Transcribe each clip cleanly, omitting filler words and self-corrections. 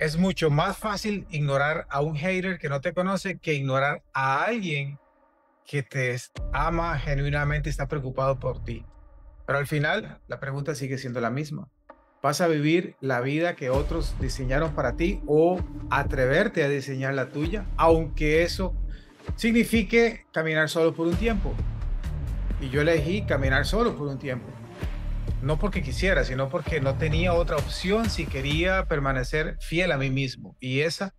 Es mucho más fácil ignorar a un hater que no te conoce que ignorar a alguien que ama genuinamente y está preocupado por ti. Pero al final, la pregunta sigue siendo la misma. ¿Vas a vivir la vida que otros diseñaron para ti o atreverte a diseñar la tuya, aunque eso signifique caminar solo por un tiempo? Y yo elegí caminar solo por un tiempo. No porque quisiera, sino porque no tenía otra opción si quería permanecer fiel a mí mismo. Y esa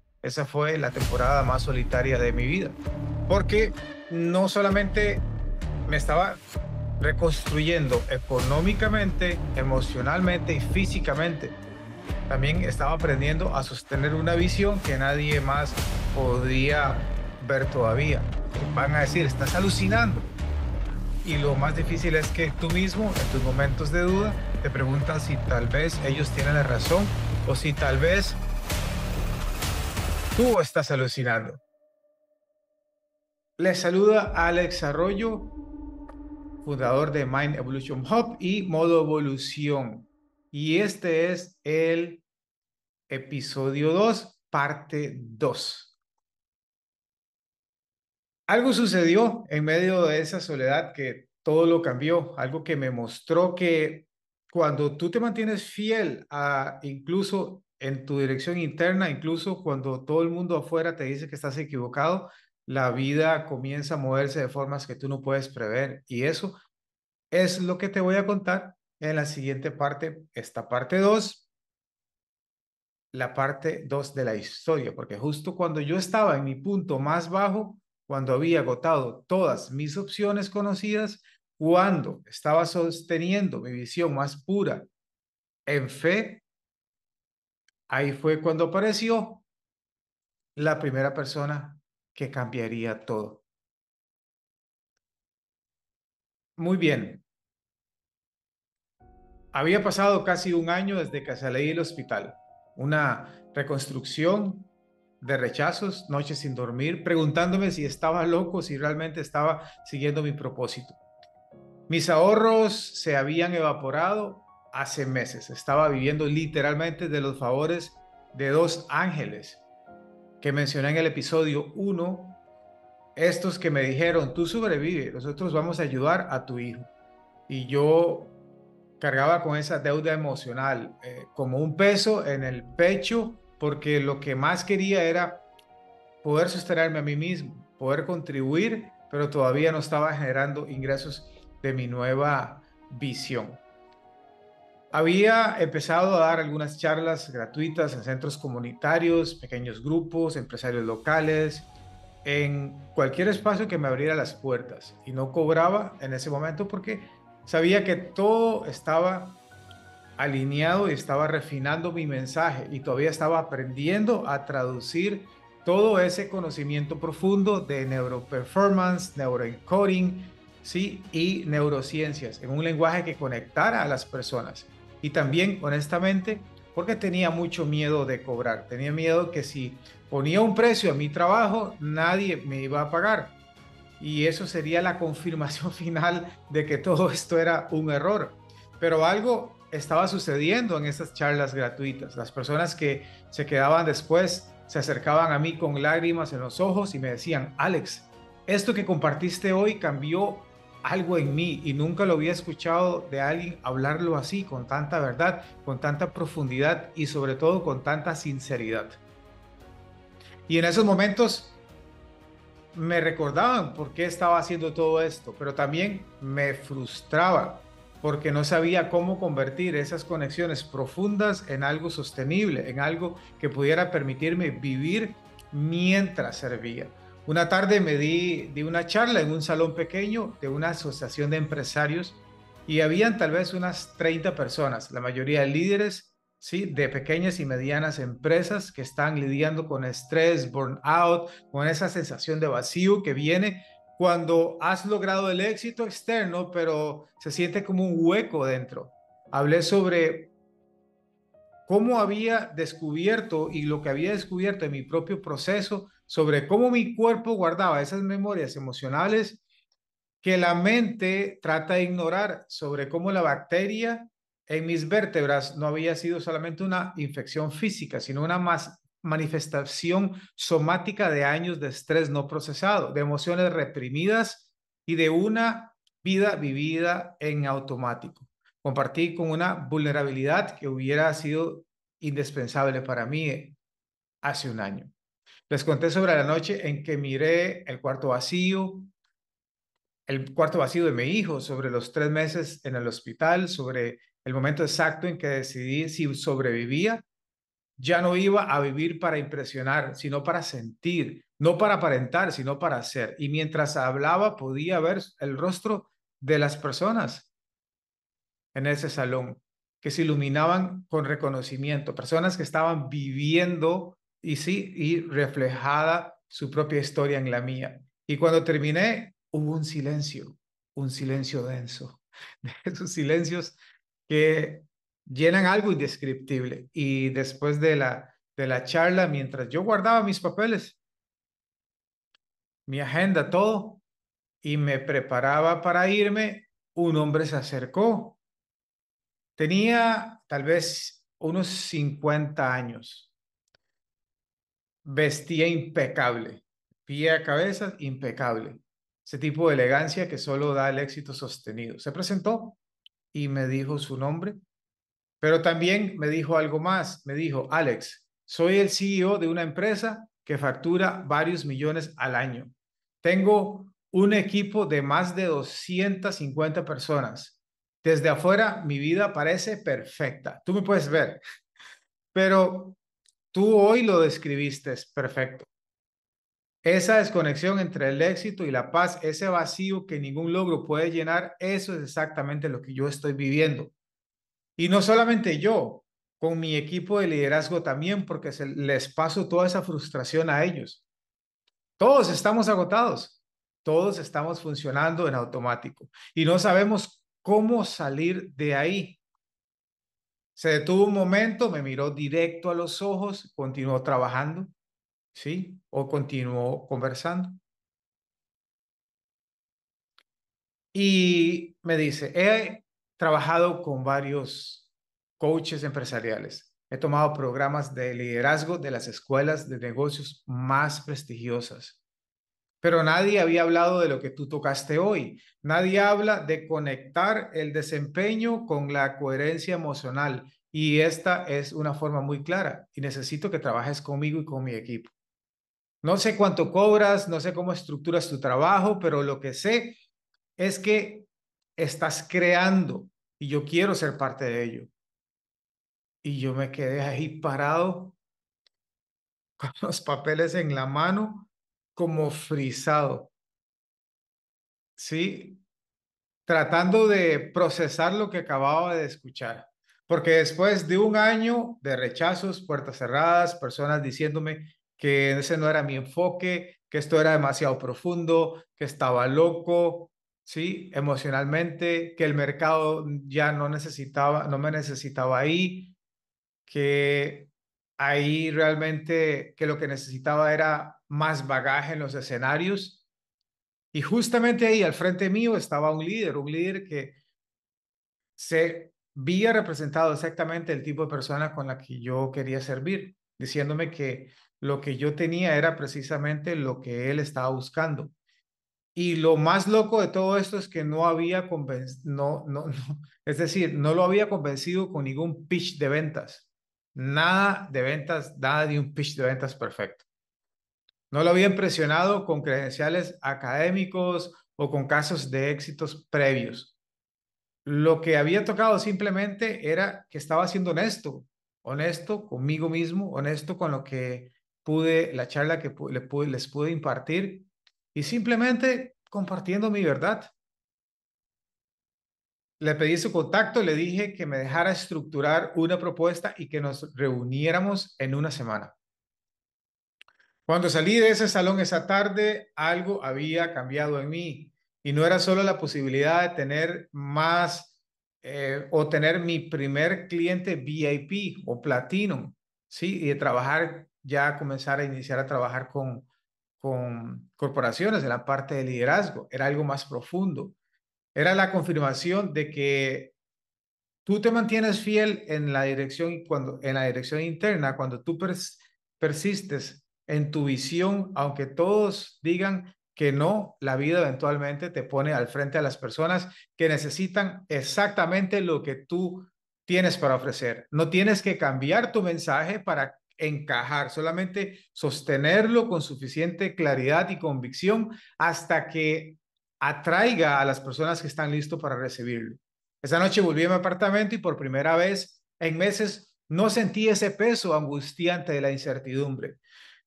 fue la temporada más solitaria de mi vida. Porque no solamente me estaba reconstruyendo económicamente, emocionalmente y físicamente, también estaba aprendiendo a sostener una visión que nadie más podía ver todavía. Van a decir, estás alucinando. Y lo más difícil es que tú mismo, en tus momentos de duda, te preguntas si tal vez ellos tienen la razón o si tal vez tú estás alucinando. Les saluda Alex Arroyo, fundador de Mind Evolution Hub y Modo Evolución. Y este es el episodio 2, parte 2. Algo sucedió en medio de esa soledad que todo lo cambió, algo que me mostró que cuando tú te mantienes fiel a incluso en tu dirección interna, incluso cuando todo el mundo afuera te dice que estás equivocado, la vida comienza a moverse de formas que tú no puedes prever. Y eso es lo que te voy a contar en la siguiente parte, esta parte 2, la parte 2 de la historia, porque justo cuando yo estaba en mi punto más bajo, cuando había agotado todas mis opciones conocidas, cuando estaba sosteniendo mi visión más pura en fe, ahí fue cuando apareció la primera persona que cambiaría todo. Muy bien, había pasado casi un año desde que salí del hospital, una reconstrucción de rechazos, noches sin dormir, preguntándome si estaba loco, si realmente estaba siguiendo mi propósito. Mis ahorros se habían evaporado hace meses. Estaba viviendo literalmente de los favores de dos ángeles que mencioné en el episodio 1, estos que me dijeron, tú sobrevive, nosotros vamos a ayudar a tu hijo. Y yo cargaba con esa deuda emocional, como un peso en el pecho, porque lo que más quería era poder sostenerme a mí mismo, poder contribuir, pero todavía no estaba generando ingresos de mi nueva visión. Había empezado a dar algunas charlas gratuitas en centros comunitarios, pequeños grupos, empresarios locales, en cualquier espacio que me abriera las puertas. Y no cobraba en ese momento porque sabía que todo estaba alineado y estaba refinando mi mensaje y todavía estaba aprendiendo a traducir todo ese conocimiento profundo de neuroperformance, neuroencoding, ¿sí? Y neurociencias en un lenguaje que conectara a las personas. Y también, honestamente, porque tenía mucho miedo de cobrar. Tenía miedo que si ponía un precio a mi trabajo, nadie me iba a pagar. Y eso sería la confirmación final de que todo esto era un error. Pero algo estaba sucediendo en esas charlas gratuitas. Las personas que se quedaban después se acercaban a mí con lágrimas en los ojos y me decían, Alex, esto que compartiste hoy cambió algo en mí y nunca lo había escuchado de alguien hablarlo así, con tanta verdad, con tanta profundidad y sobre todo con tanta sinceridad. Y en esos momentos me recordaban por qué estaba haciendo todo esto, pero también me frustraba porque no sabía cómo convertir esas conexiones profundas en algo sostenible, en algo que pudiera permitirme vivir mientras servía. Una tarde di una charla en un salón pequeño de una asociación de empresarios y habían tal vez unas 30 personas, la mayoría líderes, ¿sí? De pequeñas y medianas empresas que están lidiando con estrés, burnout, con esa sensación de vacío que viene cuando has logrado el éxito externo, pero se siente como un hueco dentro. Hablé sobre cómo había descubierto y lo que había descubierto en mi propio proceso, sobre cómo mi cuerpo guardaba esas memorias emocionales que la mente trata de ignorar, sobre cómo la bacteria en mis vértebras no había sido solamente una infección física, sino una manifestación somática de años de estrés no procesado, de emociones reprimidas y de una vida vivida en automático. Compartí con una vulnerabilidad que hubiera sido indispensable para mí hace un año. Les conté sobre la noche en que miré el cuarto vacío de mi hijo, sobre los 3 meses en el hospital, sobre el momento exacto en que decidí si sobrevivía. Ya no iba a vivir para impresionar, sino para sentir, no para aparentar, sino para hacer. Y mientras hablaba, podía ver el rostro de las personas en ese salón que se iluminaban con reconocimiento, personas que estaban viviendo y sí, y reflejada su propia historia en la mía. Y cuando terminé, hubo un silencio denso, de esos silencios que llenan algo indescriptible. Y después de la charla, mientras yo guardaba mis papeles, mi agenda, todo, y me preparaba para irme, un hombre se acercó. Tenía tal vez unos 50 años. Vestía impecable. Pie a cabeza, impecable. Ese tipo de elegancia que solo da el éxito sostenido. Se presentó y me dijo su nombre, pero también me dijo algo más. Me dijo, Alex, soy el CEO de una empresa que factura varios millones al año. Tengo un equipo de más de 250 personas. Desde afuera, mi vida parece perfecta. Tú me puedes ver, pero tú hoy lo describiste perfecto. Esa desconexión entre el éxito y la paz, ese vacío que ningún logro puede llenar, eso es exactamente lo que yo estoy viviendo. Y no solamente yo, con mi equipo de liderazgo también, porque les paso toda esa frustración a ellos. Todos estamos agotados, todos estamos funcionando en automático y no sabemos cómo salir de ahí. Se detuvo un momento, me miró directo a los ojos, continuó trabajando, ¿sí? O continuó conversando. Y me dice, he trabajado con varios coaches empresariales. He tomado programas de liderazgo de las escuelas de negocios más prestigiosas. Pero nadie había hablado de lo que tú tocaste hoy. Nadie habla de conectar el desempeño con la coherencia emocional. Y esta es una forma muy clara. Y necesito que trabajes conmigo y con mi equipo. No sé cuánto cobras, no sé cómo estructuras tu trabajo, pero lo que sé es que estás creando y yo quiero ser parte de ello. Y yo me quedé ahí parado con los papeles en la mano, como frisado, ¿sí? Tratando de procesar lo que acababa de escuchar. Porque después de un año de rechazos, puertas cerradas, personas diciéndome que ese no era mi enfoque, que esto era demasiado profundo, que estaba loco, ¿sí? Emocionalmente, que el mercado ya no me necesitaba ahí, que ahí realmente, que lo que necesitaba era más bagaje en los escenarios. Y justamente ahí al frente mío estaba un líder que se veía representado exactamente el tipo de persona con la que yo quería servir, diciéndome que lo que yo tenía era precisamente lo que él estaba buscando. Y lo más loco de todo esto es que no había convencido, es decir, no lo había convencido con ningún pitch de ventas. Nada de ventas, nada de un pitch de ventas perfecto. No lo había impresionado con credenciales académicos o con casos de éxitos previos. Lo que había tocado simplemente era que estaba siendo honesto, honesto conmigo mismo, honesto con lo que pude, la charla que les pude impartir y simplemente compartiendo mi verdad. Le pedí su contacto, le dije que me dejara estructurar una propuesta y que nos reuniéramos en una semana. Cuando salí de ese salón esa tarde, algo había cambiado en mí y no era solo la posibilidad de tener más o tener mi primer cliente VIP o platino, ¿sí? Y de trabajar, ya comenzar a iniciar a trabajar con corporaciones en la parte de liderazgo. Era algo más profundo. Era la confirmación de que Tú te mantienes fiel en la dirección, en la dirección interna, cuando tú persistes en tu visión, aunque todos digan que no, la vida eventualmente te pone al frente a las personas que necesitan exactamente lo que tú tienes para ofrecer. No tienes que cambiar tu mensaje para encajar, solamente sostenerlo con suficiente claridad y convicción hasta que atraiga a las personas que están listos para recibirlo. Esa noche volví a mi apartamento y por primera vez en meses no sentí ese peso angustiante de la incertidumbre.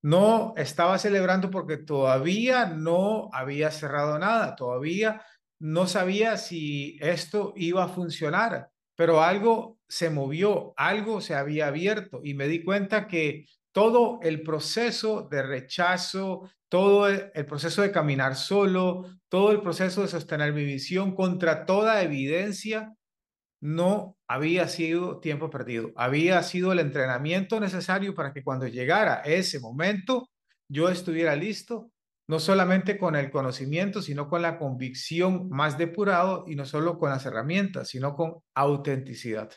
No estaba celebrando porque todavía no había cerrado nada, todavía no sabía si esto iba a funcionar, pero algo se movió, algo se había abierto y me di cuenta que todo el proceso de rechazo, todo el proceso de caminar solo, todo el proceso de sostener mi visión contra toda evidencia, no había sido tiempo perdido, había sido el entrenamiento necesario para que cuando llegara ese momento yo estuviera listo, no solamente con el conocimiento, sino con la convicción más depurado y no solo con las herramientas, sino con autenticidad.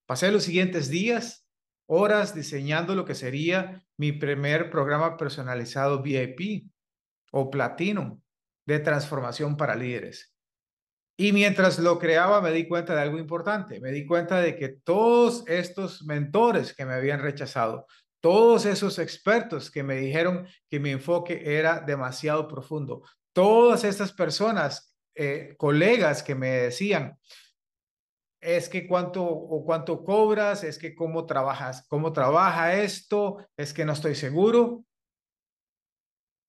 Pasé los siguientes días, horas diseñando lo que sería mi primer programa personalizado VIP o Platino de transformación para líderes. Y mientras lo creaba, me di cuenta de algo importante. Me di cuenta de que todos estos mentores que me habían rechazado, todos esos expertos que me dijeron que mi enfoque era demasiado profundo, todas estas personas, colegas que me decían, es que cuánto cobras, es que cómo trabajas, cómo trabaja esto, es que no estoy seguro.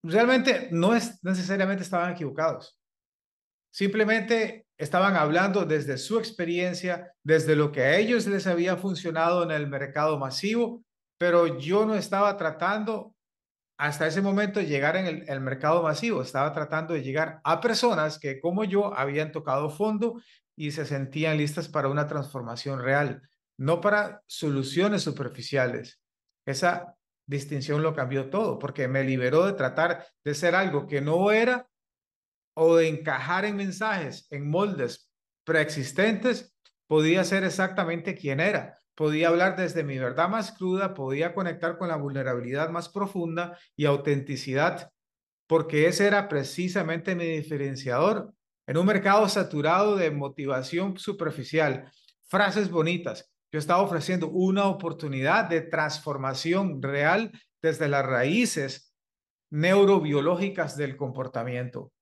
Realmente no es necesariamente estaban equivocados. Simplemente estaban hablando desde su experiencia, desde lo que a ellos les había funcionado en el mercado masivo, pero yo no estaba tratando hasta ese momento de llegar en el mercado masivo, estaba tratando de llegar a personas que como yo habían tocado fondo y se sentían listas para una transformación real, no para soluciones superficiales. Esa distinción lo cambió todo, porque me liberó de tratar de ser algo que no era o de encajar en mensajes, en moldes preexistentes, podía ser exactamente quien era. Podía hablar desde mi verdad más cruda, podía conectar con la vulnerabilidad más profunda y autenticidad, porque ese era precisamente mi diferenciador. En un mercado saturado de motivación superficial, frases bonitas, yo estaba ofreciendo una oportunidad de transformación real desde las raíces neurobiológicas del comportamiento.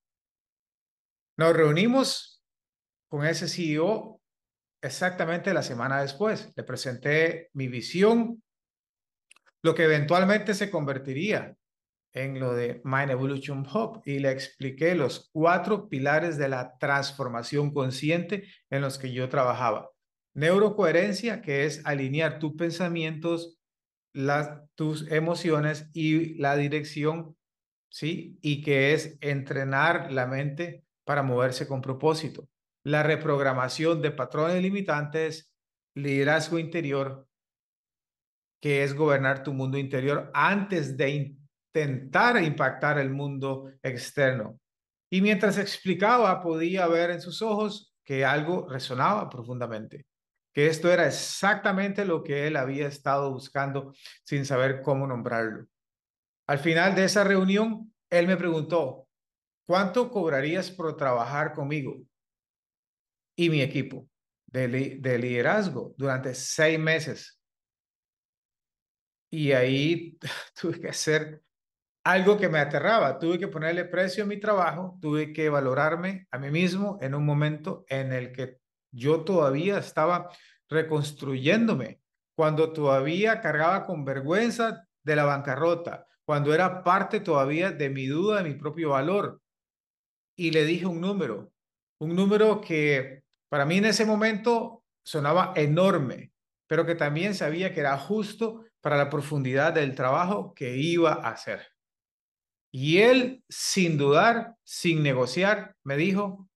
Nos reunimos con ese CEO exactamente la semana después. Le presenté mi visión, lo que eventualmente se convertiría en lo de Mind Evolution Hub y le expliqué los 4 pilares de la transformación consciente en los que yo trabajaba. Neurocoherencia, que es alinear tus pensamientos, tus emociones y la dirección, ¿sí? Y que es entrenar la mente para moverse con propósito. La reprogramación de patrones limitantes, liderazgo interior, que es gobernar tu mundo interior antes de intentar impactar el mundo externo. Y mientras explicaba, podía ver en sus ojos que algo resonaba profundamente, que esto era exactamente lo que él había estado buscando sin saber cómo nombrarlo. Al final de esa reunión, él me preguntó, ¿cuánto cobrarías por trabajar conmigo y mi equipo de liderazgo durante 6 meses? Y ahí tuve que hacer algo que me aterraba. Tuve que ponerle precio a mi trabajo, tuve que valorarme a mí mismo en un momento en el que yo todavía estaba reconstruyéndome, cuando todavía cargaba con vergüenza de la bancarrota, cuando era parte todavía de mi duda de mi propio valor. Y le dije un número que para mí en ese momento sonaba enorme, pero que también sabía que era justo para la profundidad del trabajo que iba a hacer. Y él, sin dudar, sin negociar, me dijo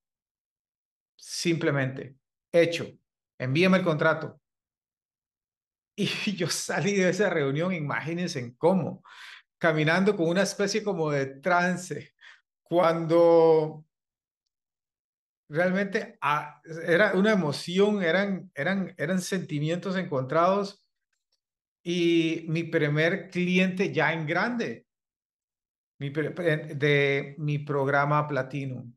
simplemente, hecho, envíame el contrato. Y yo salí de esa reunión, imagínense en cómo, caminando con una especie como de trance, cuando realmente era una emoción, eran sentimientos encontrados. Y mi primer cliente ya en grande, de mi programa Platinum,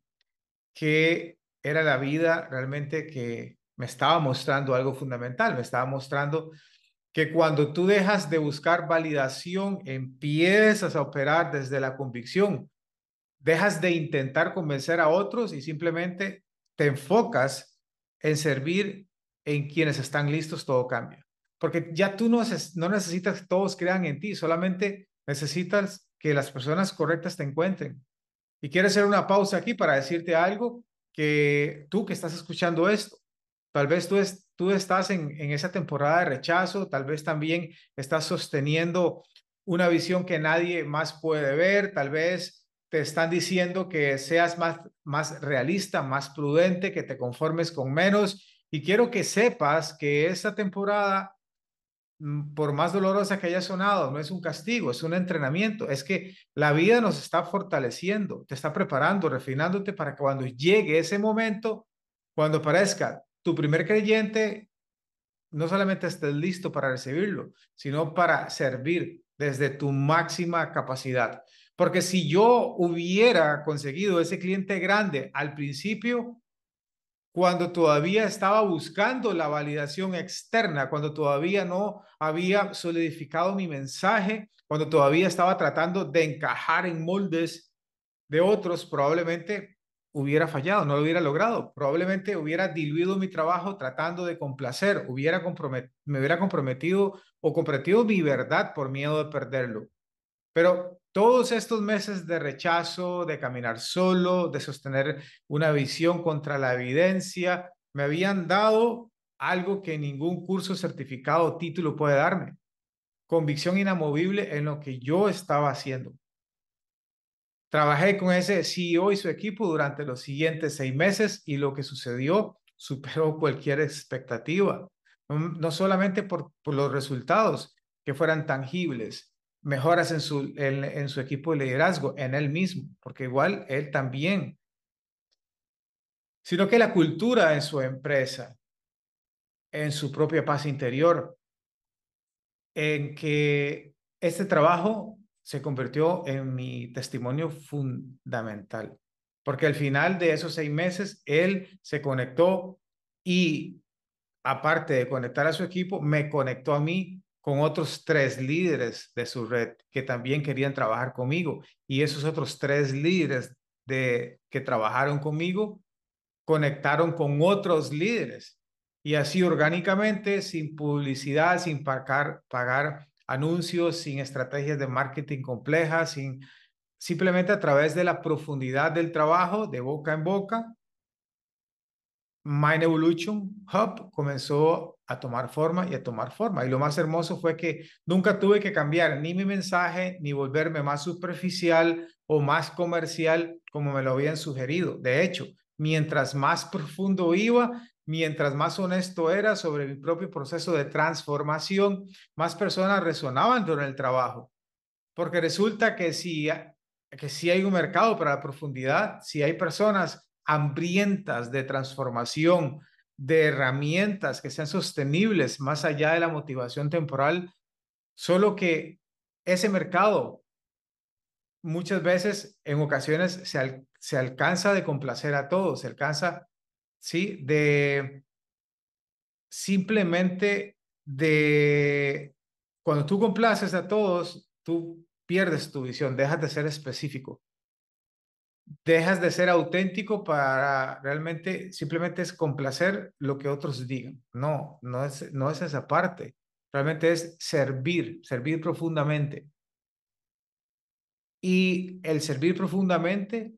que era la vida realmente que me estaba mostrando algo fundamental, me estaba mostrando que cuando tú dejas de buscar validación, empiezas a operar desde la convicción, dejas de intentar convencer a otros y simplemente te enfocas en servir en quienes están listos, todo cambia. Porque ya tú no necesitas que todos crean en ti, solamente necesitas que las personas correctas te encuentren. Y quiero hacer una pausa aquí para decirte algo que tú que estás escuchando esto, tal vez tú estás en esa temporada de rechazo, tal vez también estás sosteniendo una visión que nadie más puede ver, tal vez te están diciendo que seas más realista, más prudente, que te conformes con menos. Y quiero que sepas que esta temporada, por más dolorosa que haya sonado, no es un castigo, es un entrenamiento. Es que la vida nos está fortaleciendo, te está preparando, refinándote para que cuando llegue ese momento, cuando parezca tu primer creyente, no solamente estés listo para recibirlo, sino para servir desde tu máxima capacidad. Porque si yo hubiera conseguido ese cliente grande al principio, cuando todavía estaba buscando la validación externa, cuando todavía no había solidificado mi mensaje, cuando todavía estaba tratando de encajar en moldes de otros, probablemente hubiera fallado, no lo hubiera logrado, probablemente hubiera diluido mi trabajo tratando de complacer, me hubiera comprometido o comprometido mi verdad por miedo de perderlo. Pero todos estos meses de rechazo, de caminar solo, de sostener una visión contra la evidencia, me habían dado algo que ningún curso certificado o título puede darme. Convicción inamovible en lo que yo estaba haciendo. Trabajé con ese CEO y su equipo durante los siguientes 6 meses y lo que sucedió superó cualquier expectativa. No solamente por los resultados que fueran tangibles, mejoras en su equipo de liderazgo, en él mismo, porque igual él también, sino que la cultura en su empresa, en su propia paz interior, en que este trabajo se convirtió en mi testimonio fundamental, porque al final de esos 6 meses, él se conectó y aparte de conectar a su equipo, me conectó a mí con otros 3 líderes de su red que también querían trabajar conmigo. Y esos otros 3 líderes que trabajaron conmigo conectaron con otros líderes. Y así orgánicamente, sin publicidad, sin pagar anuncios, sin estrategias de marketing complejas, simplemente a través de la profundidad del trabajo, de boca en boca, Mind Evolution Hub comenzó a tomar forma y a tomar forma. Y lo más hermoso fue que nunca tuve que cambiar ni mi mensaje, ni volverme más superficial o más comercial como me lo habían sugerido. De hecho, mientras más profundo iba, mientras más honesto era sobre mi propio proceso de transformación, más personas resonaban con el trabajo. Porque resulta que si hay un mercado para la profundidad, si hay personas hambrientas de transformación, de herramientas que sean sostenibles más allá de la motivación temporal, solo que ese mercado muchas veces, en ocasiones, se alcanza de complacer a todos, se alcanza, ¿sí? De simplemente de cuando tú complaces a todos, tú pierdes tu visión, dejas de ser específico, dejas de ser auténtico para realmente simplemente es complacer lo que otros digan. No, no es esa parte. Realmente es servir profundamente. Y el servir profundamente,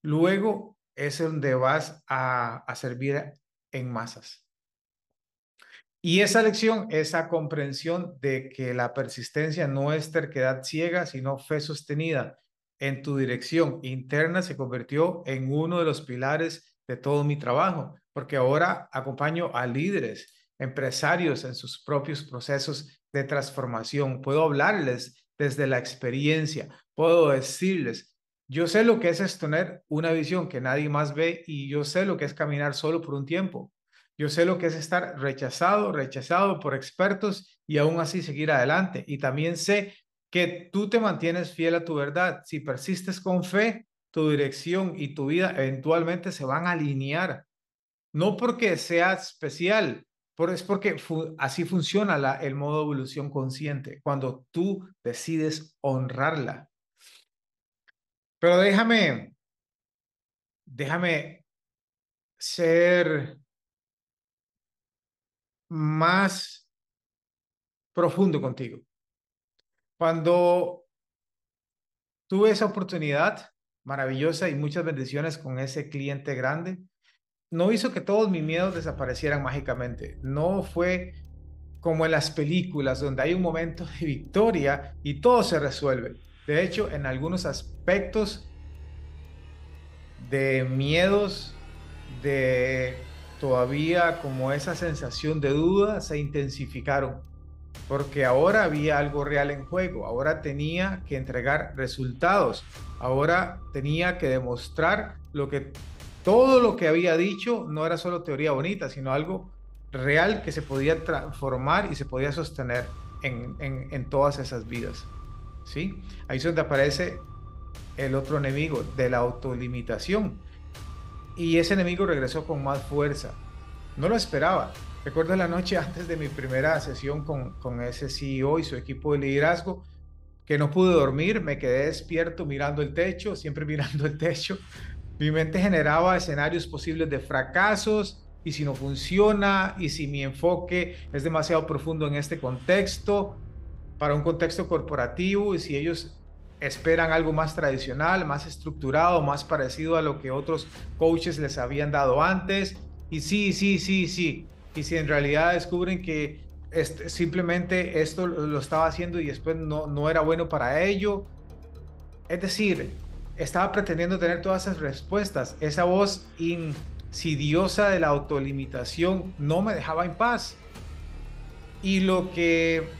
luego es donde vas a servir en masas. Y esa lección, esa comprensión de que la persistencia no es terquedad ciega, sino fe sostenida en tu dirección interna, se convirtió en uno de los pilares de todo mi trabajo, porque ahora acompaño a líderes, empresarios en sus propios procesos de transformación. Puedo hablarles desde la experiencia, puedo decirles, Yo sé lo que es tener una visión que nadie más ve y yo sé lo que es caminar solo por un tiempo. Yo sé lo que es estar rechazado por expertos y aún así seguir adelante. Y también sé que tú te mantienes fiel a tu verdad. Si persistes con fe, tu dirección y tu vida eventualmente se van a alinear. No porque sea especial, es porque así funciona el modo de evolución consciente, cuando tú decides honrarla. Pero déjame ser más profundo contigo. Cuando tuve esa oportunidad maravillosa y muchas bendiciones con ese cliente grande, no hizo que todos mis miedos desaparecieran mágicamente. No fue como en las películas donde hay un momento de victoria y todo se resuelve. De hecho, en algunos aspectos de miedos, de todavía como esa sensación de duda, se intensificaron, porque ahora había algo real en juego, ahora tenía que entregar resultados, ahora tenía que demostrar todo lo que había dicho no era solo teoría bonita, sino algo real que se podía transformar y se podía sostener en todas esas vidas. ¿Sí? Ahí es donde aparece el otro enemigo de la autolimitación. Y ese enemigo regresó con más fuerza. No lo esperaba. Recuerdo la noche antes de mi primera sesión con ese CEO y su equipo de liderazgo, que no pude dormir, me quedé despierto mirando el techo, siempre mirando el techo. Mi mente generaba escenarios posibles de fracasos y si no funciona y si mi enfoque es demasiado profundo en este contexto, para un contexto corporativo y si ellos esperan algo más tradicional, más estructurado, más parecido a lo que otros coaches les habían dado antes. Y sí. Y si en realidad descubren que simplemente esto lo estaba haciendo y después no era bueno para ello. Es decir, estaba pretendiendo tener todas esas respuestas. Esa voz insidiosa de la autolimitación no me dejaba en paz. Y lo que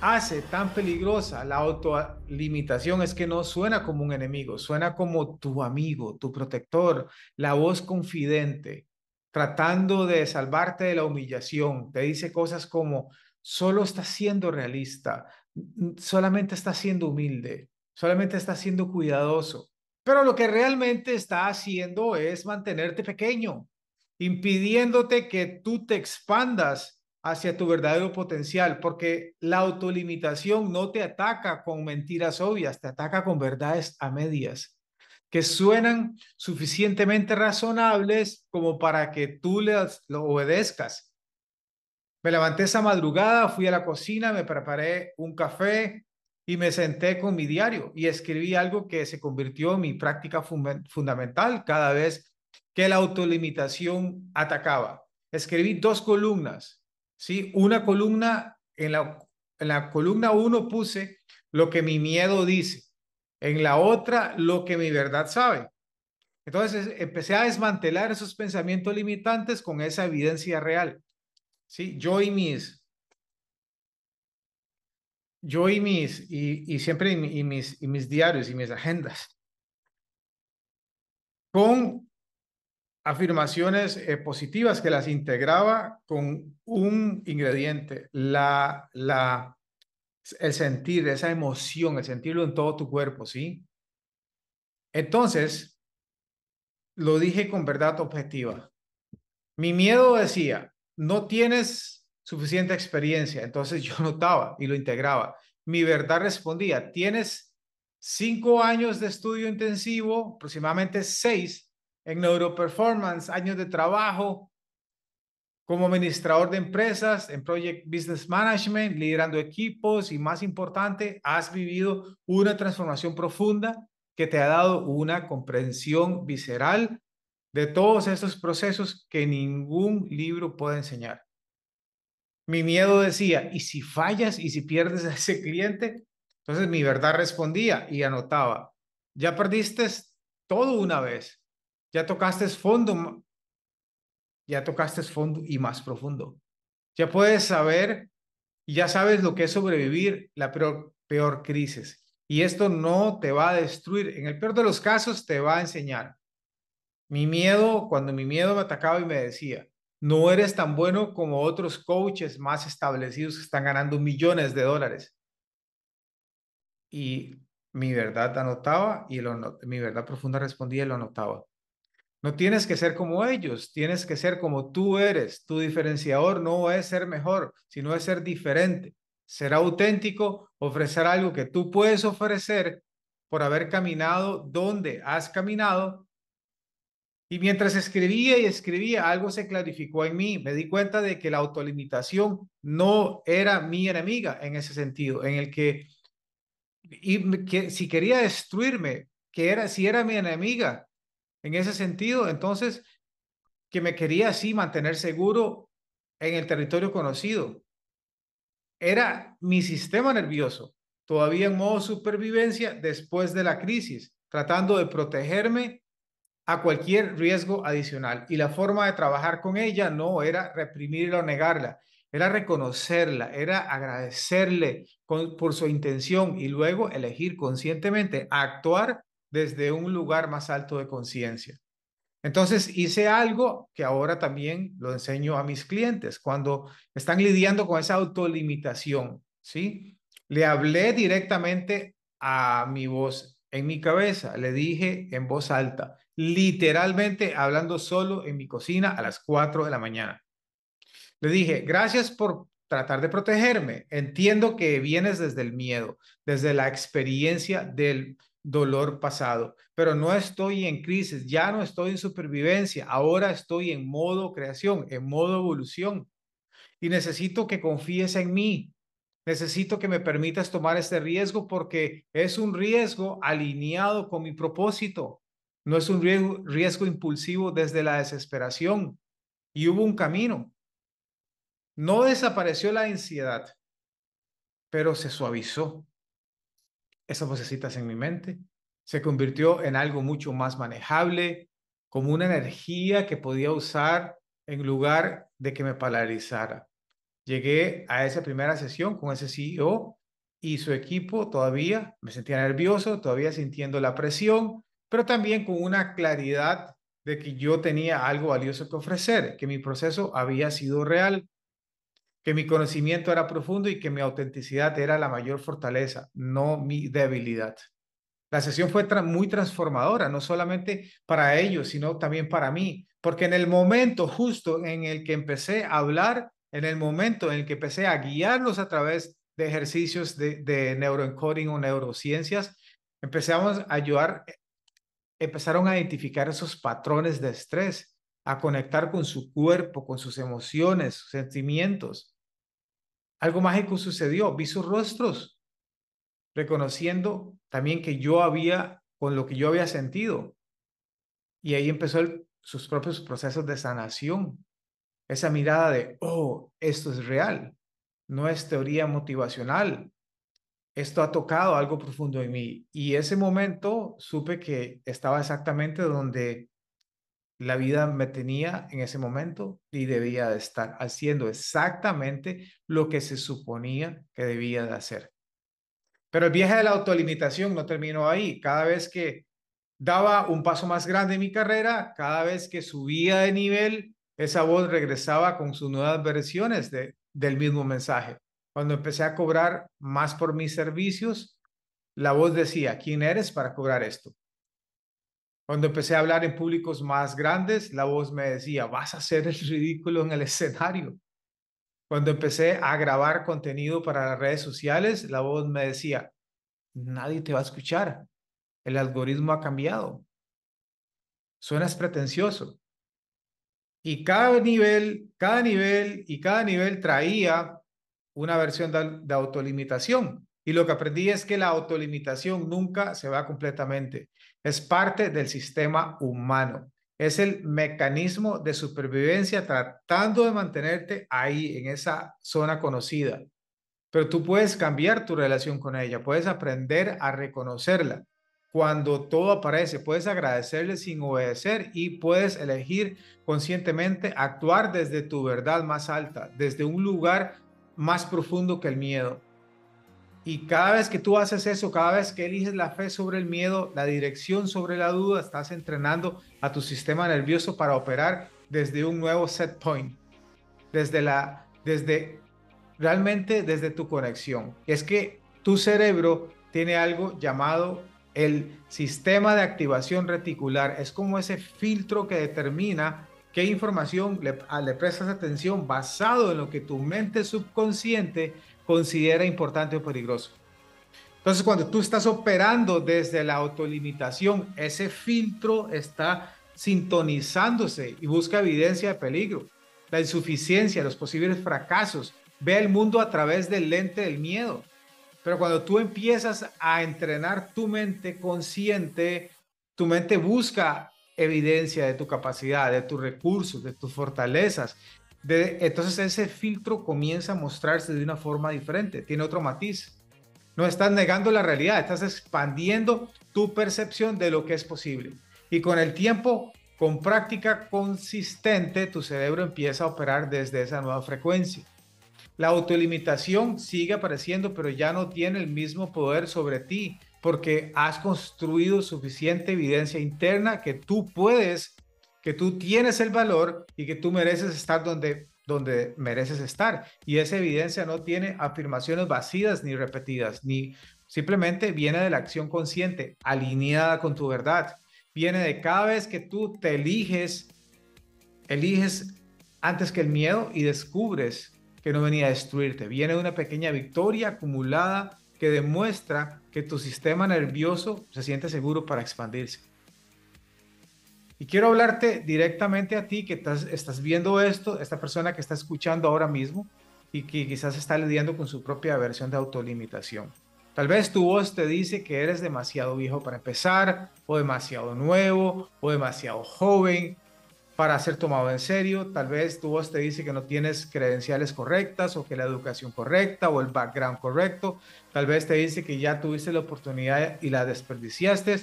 hace tan peligrosa la autolimitación es que no suena como un enemigo, suena como tu amigo, tu protector, la voz confidente, tratando de salvarte de la humillación. Te dice cosas como, solo estás siendo realista, solamente estás siendo humilde, solamente estás siendo cuidadoso. Pero lo que realmente está haciendo es mantenerte pequeño, impidiéndote que tú te expandas hacia tu verdadero potencial, porque la autolimitación no te ataca con mentiras obvias, te ataca con verdades a medias, que suenan suficientemente razonables como para que tú lo obedezcas. Me levanté esa madrugada, fui a la cocina, me preparé un café y me senté con mi diario y escribí algo que se convirtió en mi práctica fundamental cada vez que la autolimitación atacaba. Escribí dos columnas, ¿sí? Una columna, en la columna uno puse lo que mi miedo dice, en la otra lo que mi verdad sabe. Entonces empecé a desmantelar esos pensamientos limitantes con esa evidencia real. Sí, y siempre mis diarios y mis agendas, con afirmaciones positivas que las integraba con un ingrediente, el sentir, esa emoción, el sentirlo en todo tu cuerpo, ¿sí? Entonces, lo dije con verdad objetiva. Mi miedo decía, no tienes suficiente experiencia, entonces yo notaba y lo integraba. Mi verdad respondía, tienes 5 años de estudio intensivo, aproximadamente 6 en neuroperformance, años de trabajo como administrador de empresas, en Project Business Management, liderando equipos y más importante, has vivido una transformación profunda que te ha dado una comprensión visceral de todos esos procesos que ningún libro puede enseñar. Mi miedo decía, ¿y si fallas y si pierdes a ese cliente? Entonces mi verdad respondía y anotaba, ya perdiste todo una vez, ya tocaste fondo, ya tocaste fondo y más profundo. Ya puedes saber y ya sabes lo que es sobrevivir la peor crisis. Y esto no te va a destruir. En el peor de los casos, te va a enseñar. Mi miedo, cuando mi miedo me atacaba y me decía, no eres tan bueno como otros coaches más establecidos que están ganando millones de dólares. Y mi verdad anotaba y mi verdad profunda respondía y lo anotaba. No tienes que ser como ellos, tienes que ser como tú eres. Tu diferenciador no es ser mejor, sino es ser diferente, ser auténtico, ofrecer algo que tú puedes ofrecer por haber caminado donde has caminado. Y mientras escribía y escribía, algo se clarificó en mí. Me di cuenta de que la autolimitación no era mi enemiga en ese sentido, en el que si quería destruirme, si era mi enemiga en ese sentido, entonces que me quería así mantener seguro en el territorio conocido. Era mi sistema nervioso, todavía en modo supervivencia después de la crisis, tratando de protegerme a cualquier riesgo adicional. Y la forma de trabajar con ella no era reprimirla o negarla, era reconocerla, era agradecerle por su intención y luego elegir conscientemente actuar desde un lugar más alto de conciencia. Entonces hice algo que ahora también lo enseño a mis clientes cuando están lidiando con esa autolimitación, ¿sí? Le hablé directamente a mi voz en mi cabeza, le dije en voz alta, literalmente hablando solo en mi cocina a las 4 de la mañana. Le dije, gracias por tratar de protegerme. Entiendo que vienes desde el miedo, desde la experiencia del dolor pasado, pero no estoy en crisis, ya no estoy en supervivencia, ahora estoy en modo creación, en modo evolución y necesito que confíes en mí. Necesito que me permitas tomar este riesgo porque es un riesgo alineado con mi propósito. No es un riesgo impulsivo desde la desesperación. Y hubo un camino. No desapareció la ansiedad, pero se suavizó. Esas vocecitas en mi mente se convirtió en algo mucho más manejable, como una energía que podía usar en lugar de que me paralizara. Llegué a esa primera sesión con ese CEO y su equipo todavía, me sentía nervioso, todavía sintiendo la presión, pero también con una claridad de que yo tenía algo valioso que ofrecer, que mi proceso había sido real, que mi conocimiento era profundo y que mi autenticidad era la mayor fortaleza, no mi debilidad. La sesión fue muy transformadora, no solamente para ellos, sino también para mí, porque en el momento justo en el que empecé a hablar, en el momento en el que empecé a guiarlos a través de ejercicios de neuroencoding o neurociencias, empezamos a ayudar, empezaron a identificar esos patrones de estrés, a conectar con su cuerpo, con sus emociones, sus sentimientos. Algo mágico sucedió, vi sus rostros, reconociendo también que yo había, con lo que yo había sentido. Y ahí empezó sus propios procesos de sanación. Esa mirada de, oh, esto es real, no es teoría motivacional. Esto ha tocado algo profundo en mí. Y ese momento supe que estaba exactamente donde la vida me tenía en ese momento y debía de estar haciendo exactamente lo que se suponía que debía de hacer. Pero el viaje de la autolimitación no terminó ahí. Cada vez que daba un paso más grande en mi carrera, cada vez que subía de nivel, esa voz regresaba con sus nuevas versiones del mismo mensaje. Cuando empecé a cobrar más por mis servicios, la voz decía, ¿quién eres para cobrar esto? Cuando empecé a hablar en públicos más grandes, la voz me decía, vas a hacer el ridículo en el escenario. Cuando empecé a grabar contenido para las redes sociales, la voz me decía, nadie te va a escuchar. El algoritmo ha cambiado. Suenas pretencioso. Y cada nivel traía una versión de autolimitación. Y lo que aprendí es que la autolimitación nunca se va completamente. Es parte del sistema humano. Es el mecanismo de supervivencia tratando de mantenerte ahí, en esa zona conocida. Pero tú puedes cambiar tu relación con ella, puedes aprender a reconocerla. Cuando todo aparece, puedes agradecerle sin obedecer y puedes elegir conscientemente actuar desde tu verdad más alta, desde un lugar más profundo que el miedo. Y cada vez que tú haces eso, cada vez que eliges la fe sobre el miedo, la dirección sobre la duda, estás entrenando a tu sistema nervioso para operar desde un nuevo set point, desde realmente desde tu conexión. Es que tu cerebro tiene algo llamado el sistema de activación reticular. Es como ese filtro que determina qué información le prestas atención basado en lo que tu mente subconsciente considera importante o peligroso. Entonces, cuando tú estás operando desde la autolimitación, ese filtro está sintonizándose y busca evidencia de peligro, la insuficiencia, los posibles fracasos. Ve el mundo a través del lente del miedo. Pero cuando tú empiezas a entrenar tu mente consciente, tu mente busca evidencia de tu capacidad, de tus recursos, de tus fortalezas. Entonces ese filtro comienza a mostrarse de una forma diferente, tiene otro matiz. No estás negando la realidad, estás expandiendo tu percepción de lo que es posible. Y con el tiempo, con práctica consistente, tu cerebro empieza a operar desde esa nueva frecuencia. La autolimitación sigue apareciendo, pero ya no tiene el mismo poder sobre ti, porque has construido suficiente evidencia interna que tú puedes, que tú tienes el valor y que tú mereces estar donde mereces estar. Y esa evidencia no tiene afirmaciones vacías ni repetidas, ni simplemente viene de la acción consciente, alineada con tu verdad. Viene de cada vez que tú te eliges antes que el miedo y descubres que no venía a destruirte. Viene una pequeña victoria acumulada que demuestra que tu sistema nervioso se siente seguro para expandirse. Y quiero hablarte directamente a ti que estás viendo esto, esta persona que está escuchando ahora mismo y que quizás está lidiando con su propia versión de autolimitación. Tal vez tu voz te dice que eres demasiado viejo para empezar, o demasiado nuevo, o demasiado joven, para ser tomado en serio. Tal vez tu voz te dice que no tienes credenciales correctas o que la educación correcta o el background correcto. Tal vez te dice que ya tuviste la oportunidad y la desperdiciaste,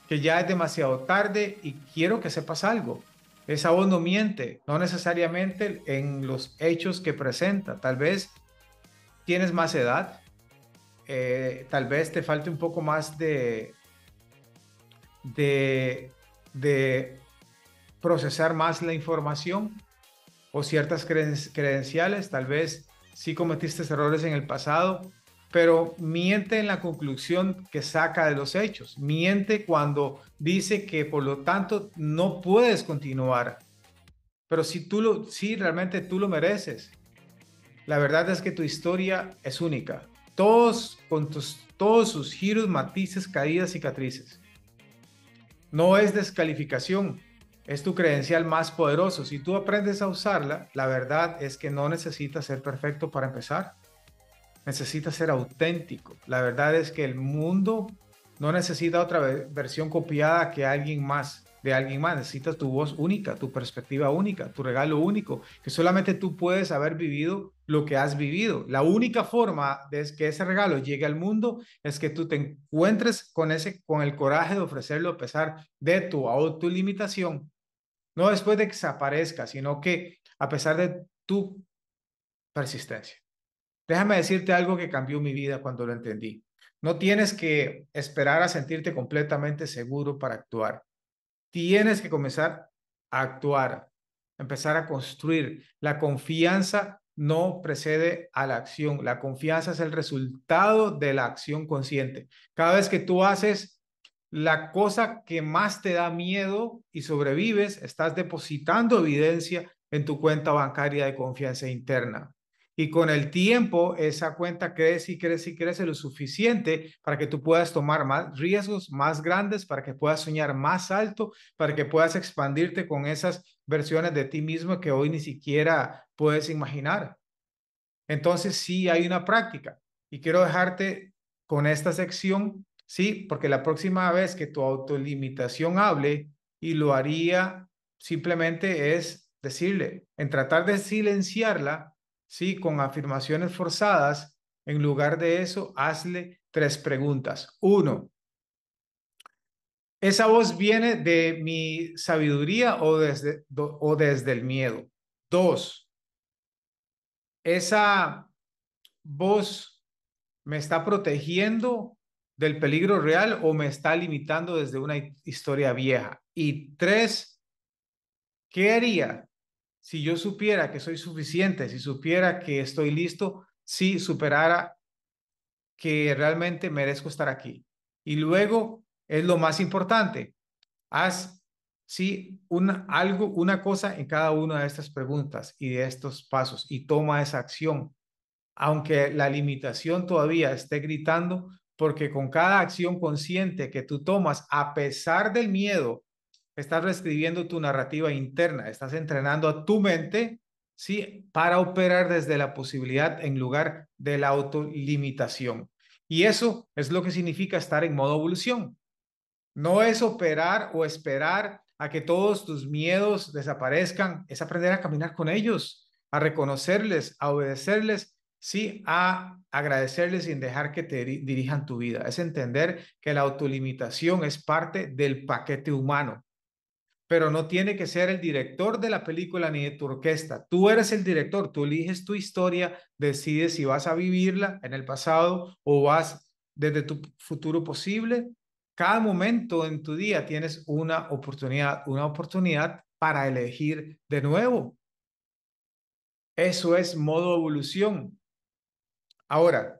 que ya es demasiado tarde y quiero que sepas algo. Esa voz no miente, no necesariamente en los hechos que presenta. Tal vez tienes más edad, tal vez te falte un poco más de, de procesar más la información o ciertas credenciales, tal vez sí cometiste errores en el pasado, pero miente en la conclusión que saca de los hechos, miente cuando dice que por lo tanto no puedes continuar, pero si realmente tú lo mereces. La verdad es que tu historia es única, todos sus giros, matices, caídas, cicatrices. No es descalificación, es tu credencial más poderoso. Si tú aprendes a usarla, la verdad es que no necesitas ser perfecto para empezar. Necesitas ser auténtico. La verdad es que el mundo no necesita otra versión copiada que alguien más, de alguien más. Necesitas tu voz única, tu perspectiva única, tu regalo único, que solamente tú puedes haber vivido lo que has vivido. La única forma de que ese regalo llegue al mundo es que tú te encuentres con el coraje de ofrecerlo a pesar de tu autolimitación, no después de que se aparezca, sino que a pesar de tu persistencia. Déjame decirte algo que cambió mi vida cuando lo entendí. No tienes que esperar a sentirte completamente seguro para actuar. Tienes que comenzar a actuar, empezar a construir. La confianza no precede a la acción. La confianza es el resultado de la acción consciente. Cada vez que tú haces la cosa que más te da miedo y sobrevives, estás depositando evidencia en tu cuenta bancaria de confianza interna. Y con el tiempo, esa cuenta crece y crece y crece lo suficiente para que tú puedas tomar más riesgos más grandes, para que puedas soñar más alto, para que puedas expandirte con esas versiones de ti mismo que hoy ni siquiera puedes imaginar. Entonces, sí hay una práctica y quiero dejarte con esta sección, sí, porque la próxima vez que tu autolimitación hable, y lo haría simplemente es decirle, en tratar de silenciarla, sí, con afirmaciones forzadas, en lugar de eso, hazle tres preguntas. Uno, ¿esa voz viene de mi sabiduría o desde el miedo? Dos, esa voz ¿Me está protegiendo del peligro real o me está limitando desde una historia vieja? Y tres, ¿qué haría si yo supiera que soy suficiente, si supiera que estoy listo, si superara que realmente merezco estar aquí? Y luego es lo más importante. Haz, sí, una cosa en cada una de estas preguntas y de estos pasos y toma esa acción, aunque la limitación todavía esté gritando, porque con cada acción consciente que tú tomas, a pesar del miedo, estás reescribiendo tu narrativa interna, estás entrenando a tu mente, sí, para operar desde la posibilidad en lugar de la autolimitación. Y eso es lo que significa estar en modo evolución. No es operar o esperar a que todos tus miedos desaparezcan, es aprender a caminar con ellos, a reconocerles, a obedecerles, sí, a agradecerles sin dejar que te dirijan tu vida. Es entender que la autolimitación es parte del paquete humano, pero no tiene que ser el director de la película ni de tu orquesta. Tú eres el director, tú eliges tu historia, decides si vas a vivirla en el pasado o vas desde tu futuro posible. Cada momento en tu día tienes una oportunidad para elegir de nuevo. Eso es modo evolución. Ahora,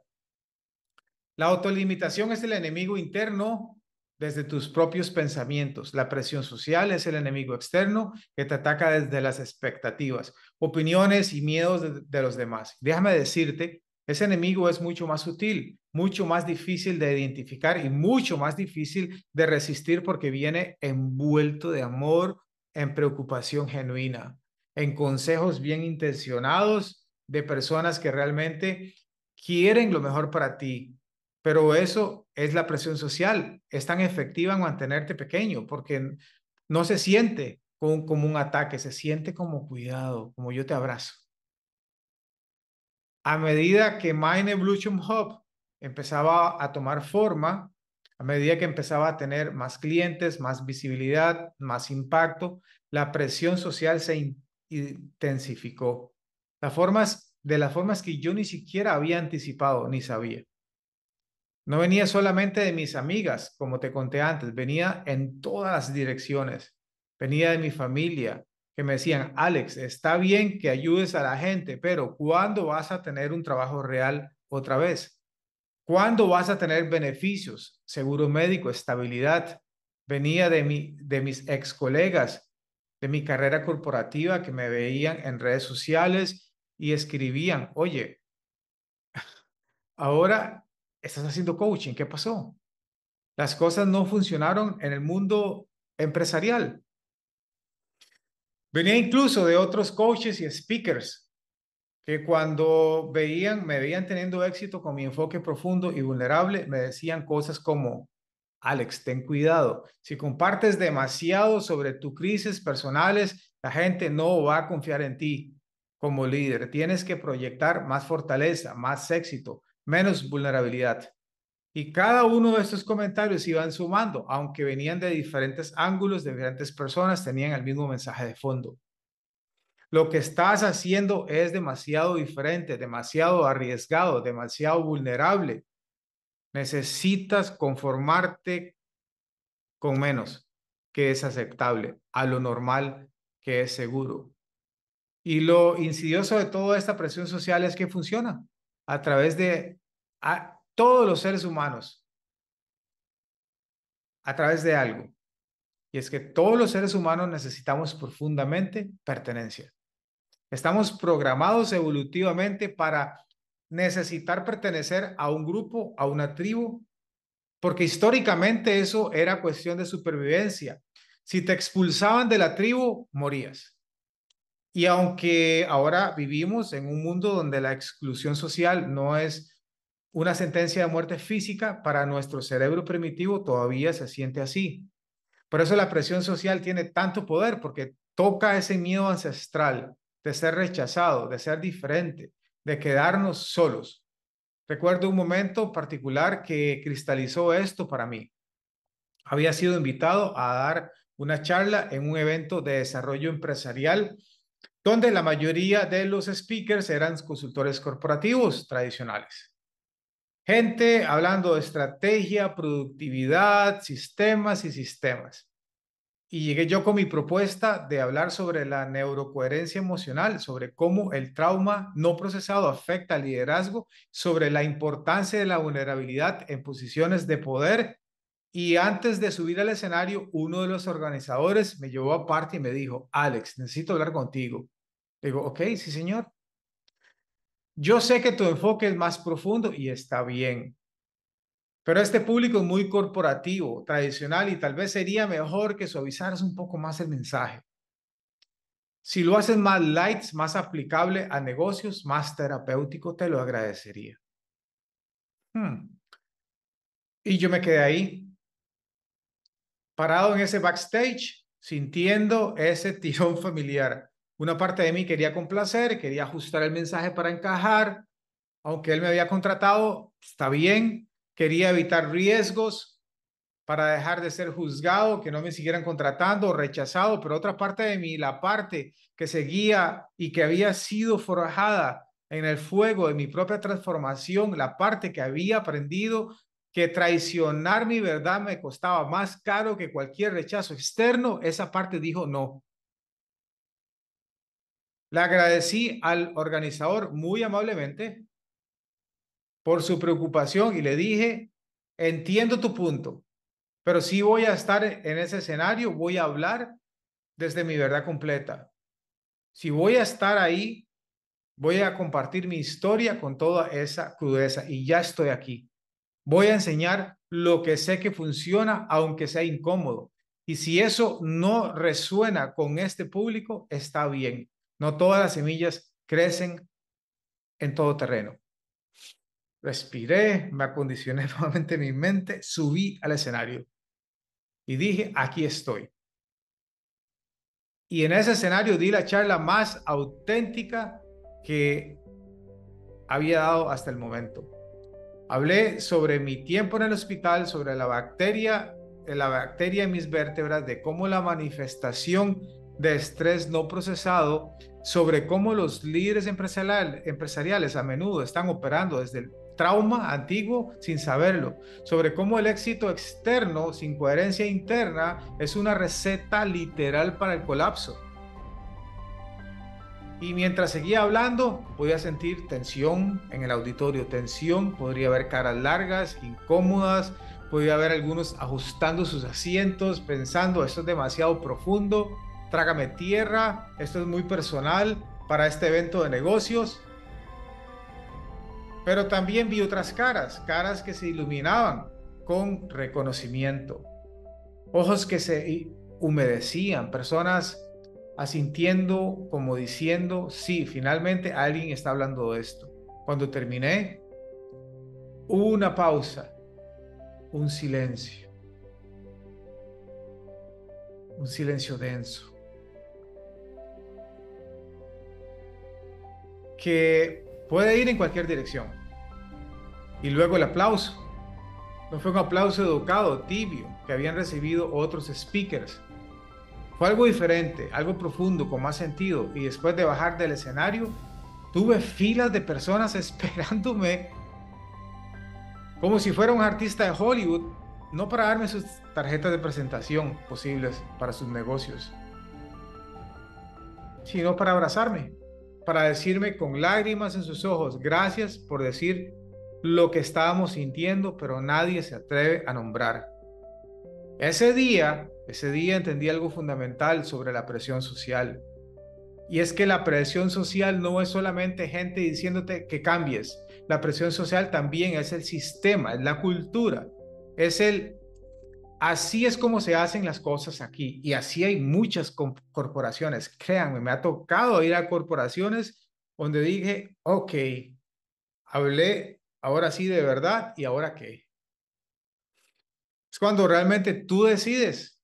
la autolimitación es el enemigo interno desde tus propios pensamientos. La presión social es el enemigo externo que te ataca desde las expectativas, opiniones y miedos de los demás. Déjame decirte, ese enemigo es mucho más sutil, mucho más difícil de identificar y mucho más difícil de resistir porque viene envuelto de amor, en preocupación genuina, en consejos bien intencionados de personas que realmente quieren lo mejor para ti, pero eso es la presión social. Es tan efectiva en mantenerte pequeño porque no se siente como un ataque, se siente como cuidado, como yo te abrazo. A medida que Mine Evolution Hub empezaba a tomar forma, a medida que empezaba a tener más clientes, más visibilidad, más impacto, la presión social se intensificó. De las formas que yo ni siquiera había anticipado ni sabía. No venía solamente de mis amigas, como te conté antes, venía en todas las direcciones. Venía de mi familia, que me decían, Alex, está bien que ayudes a la gente, pero ¿cuándo vas a tener un trabajo real otra vez? ¿Cuándo vas a tener beneficios, seguro médico, estabilidad? Venía de mis ex colegas, de mi carrera corporativa, que me veían en redes sociales y escribían, oye, ahora estás haciendo coaching, ¿qué pasó? Las cosas no funcionaron en el mundo empresarial. Venía incluso de otros coaches y speakers que cuando me veían teniendo éxito con mi enfoque profundo y vulnerable, me decían cosas como, Alex, ten cuidado. Si compartes demasiado sobre tus crisis personales, la gente no va a confiar en ti como líder. Tienes que proyectar más fortaleza, más éxito, menos vulnerabilidad. Y cada uno de estos comentarios iban sumando, aunque venían de diferentes ángulos, de diferentes personas, tenían el mismo mensaje de fondo. Lo que estás haciendo es demasiado diferente, demasiado arriesgado, demasiado vulnerable. Necesitas conformarte con menos, que es aceptable, a lo normal, que es seguro. Y lo insidioso de toda esta presión social es que funciona a través de todos los seres humanos, a través de algo. Y es que todos los seres humanos necesitamos profundamente pertenencia. Estamos programados evolutivamente para necesitar pertenecer a un grupo, a una tribu, porque históricamente eso era cuestión de supervivencia. Si te expulsaban de la tribu, morías. Y aunque ahora vivimos en un mundo donde la exclusión social no es una sentencia de muerte física, para nuestro cerebro primitivo todavía se siente así. Por eso la presión social tiene tanto poder, porque toca ese miedo ancestral de ser rechazado, de ser diferente, de quedarnos solos. Recuerdo un momento particular que cristalizó esto para mí. Había sido invitado a dar una charla en un evento de desarrollo empresarial donde la mayoría de los speakers eran consultores corporativos tradicionales. Gente hablando de estrategia, productividad, sistemas y sistemas. Y llegué yo con mi propuesta de hablar sobre la neurocoherencia emocional, sobre cómo el trauma no procesado afecta al liderazgo, sobre la importancia de la vulnerabilidad en posiciones de poder. Y antes de subir al escenario, uno de los organizadores me llevó aparte y me dijo, Alex, necesito hablar contigo. Digo, ok, sí, señor. Yo sé que tu enfoque es más profundo y está bien, pero este público es muy corporativo, tradicional y tal vez sería mejor que suavizaras un poco más el mensaje. Si lo haces más light, más aplicable a negocios, más terapéutico, te lo agradecería. Y yo me quedé ahí, parado en ese backstage, sintiendo ese tirón familiar. Una parte de mí quería complacer, quería ajustar el mensaje para encajar, aunque él me había contratado, está bien, quería evitar riesgos para dejar de ser juzgado, que no me siguieran contratando o rechazado, pero otra parte de mí, la parte que seguía y que había sido forjada en el fuego de mi propia transformación, la parte que había aprendido que traicionar mi verdad me costaba más caro que cualquier rechazo externo, esa parte dijo no. Le agradecí al organizador muy amablemente por su preocupación y le dije, entiendo tu punto, pero sí voy a estar en ese escenario, voy a hablar desde mi verdad completa. Si voy a estar ahí, voy a compartir mi historia con toda esa crudeza y ya estoy aquí. Voy a enseñar lo que sé que funciona, aunque sea incómodo. Y si eso no resuena con este público, está bien. No todas las semillas crecen en todo terreno. Respiré, me acondicioné nuevamente mi mente, subí al escenario y dije, aquí estoy. Y en ese escenario di la charla más auténtica que había dado hasta el momento. Hablé sobre mi tiempo en el hospital, sobre la bacteria en mis vértebras, de cómo la manifestación de estrés no procesado, sobre cómo los líderes empresariales a menudo están operando desde el trauma antiguo sin saberlo, sobre cómo el éxito externo sin coherencia interna es una receta literal para el colapso. Y mientras seguía hablando, podía sentir tensión en el auditorio, tensión, podría haber caras largas, incómodas, podía haber algunos ajustando sus asientos, pensando, esto es demasiado profundo, trágame tierra, esto es muy personal para este evento de negocios. Pero también vi otras caras, caras que se iluminaban con reconocimiento, ojos que se humedecían, personas asintiendo como diciendo, sí, finalmente alguien está hablando de esto. Cuando terminé, hubo una pausa, un silencio denso, que puede ir en cualquier dirección. Y luego el aplauso. No fue un aplauso educado, tibio, que habían recibido otros speakers. Fue algo diferente, algo profundo, con más sentido. Y después de bajar del escenario, tuve filas de personas esperándome como si fuera un artista de Hollywood, no para darme sus tarjetas de presentación posibles para sus negocios, sino para abrazarme, para decirme con lágrimas en sus ojos, gracias por decir lo que estábamos sintiendo, pero nadie se atreve a nombrar. Ese día entendí algo fundamental sobre la presión social. Y es que la presión social no es solamente gente diciéndote que cambies. La presión social también es el sistema, es la cultura, es así es como se hacen las cosas aquí. Y así hay muchas corporaciones. Créanme, me ha tocado ir a corporaciones donde dije, ok, hablé ahora sí de verdad y ahora qué. Es cuando realmente tú decides.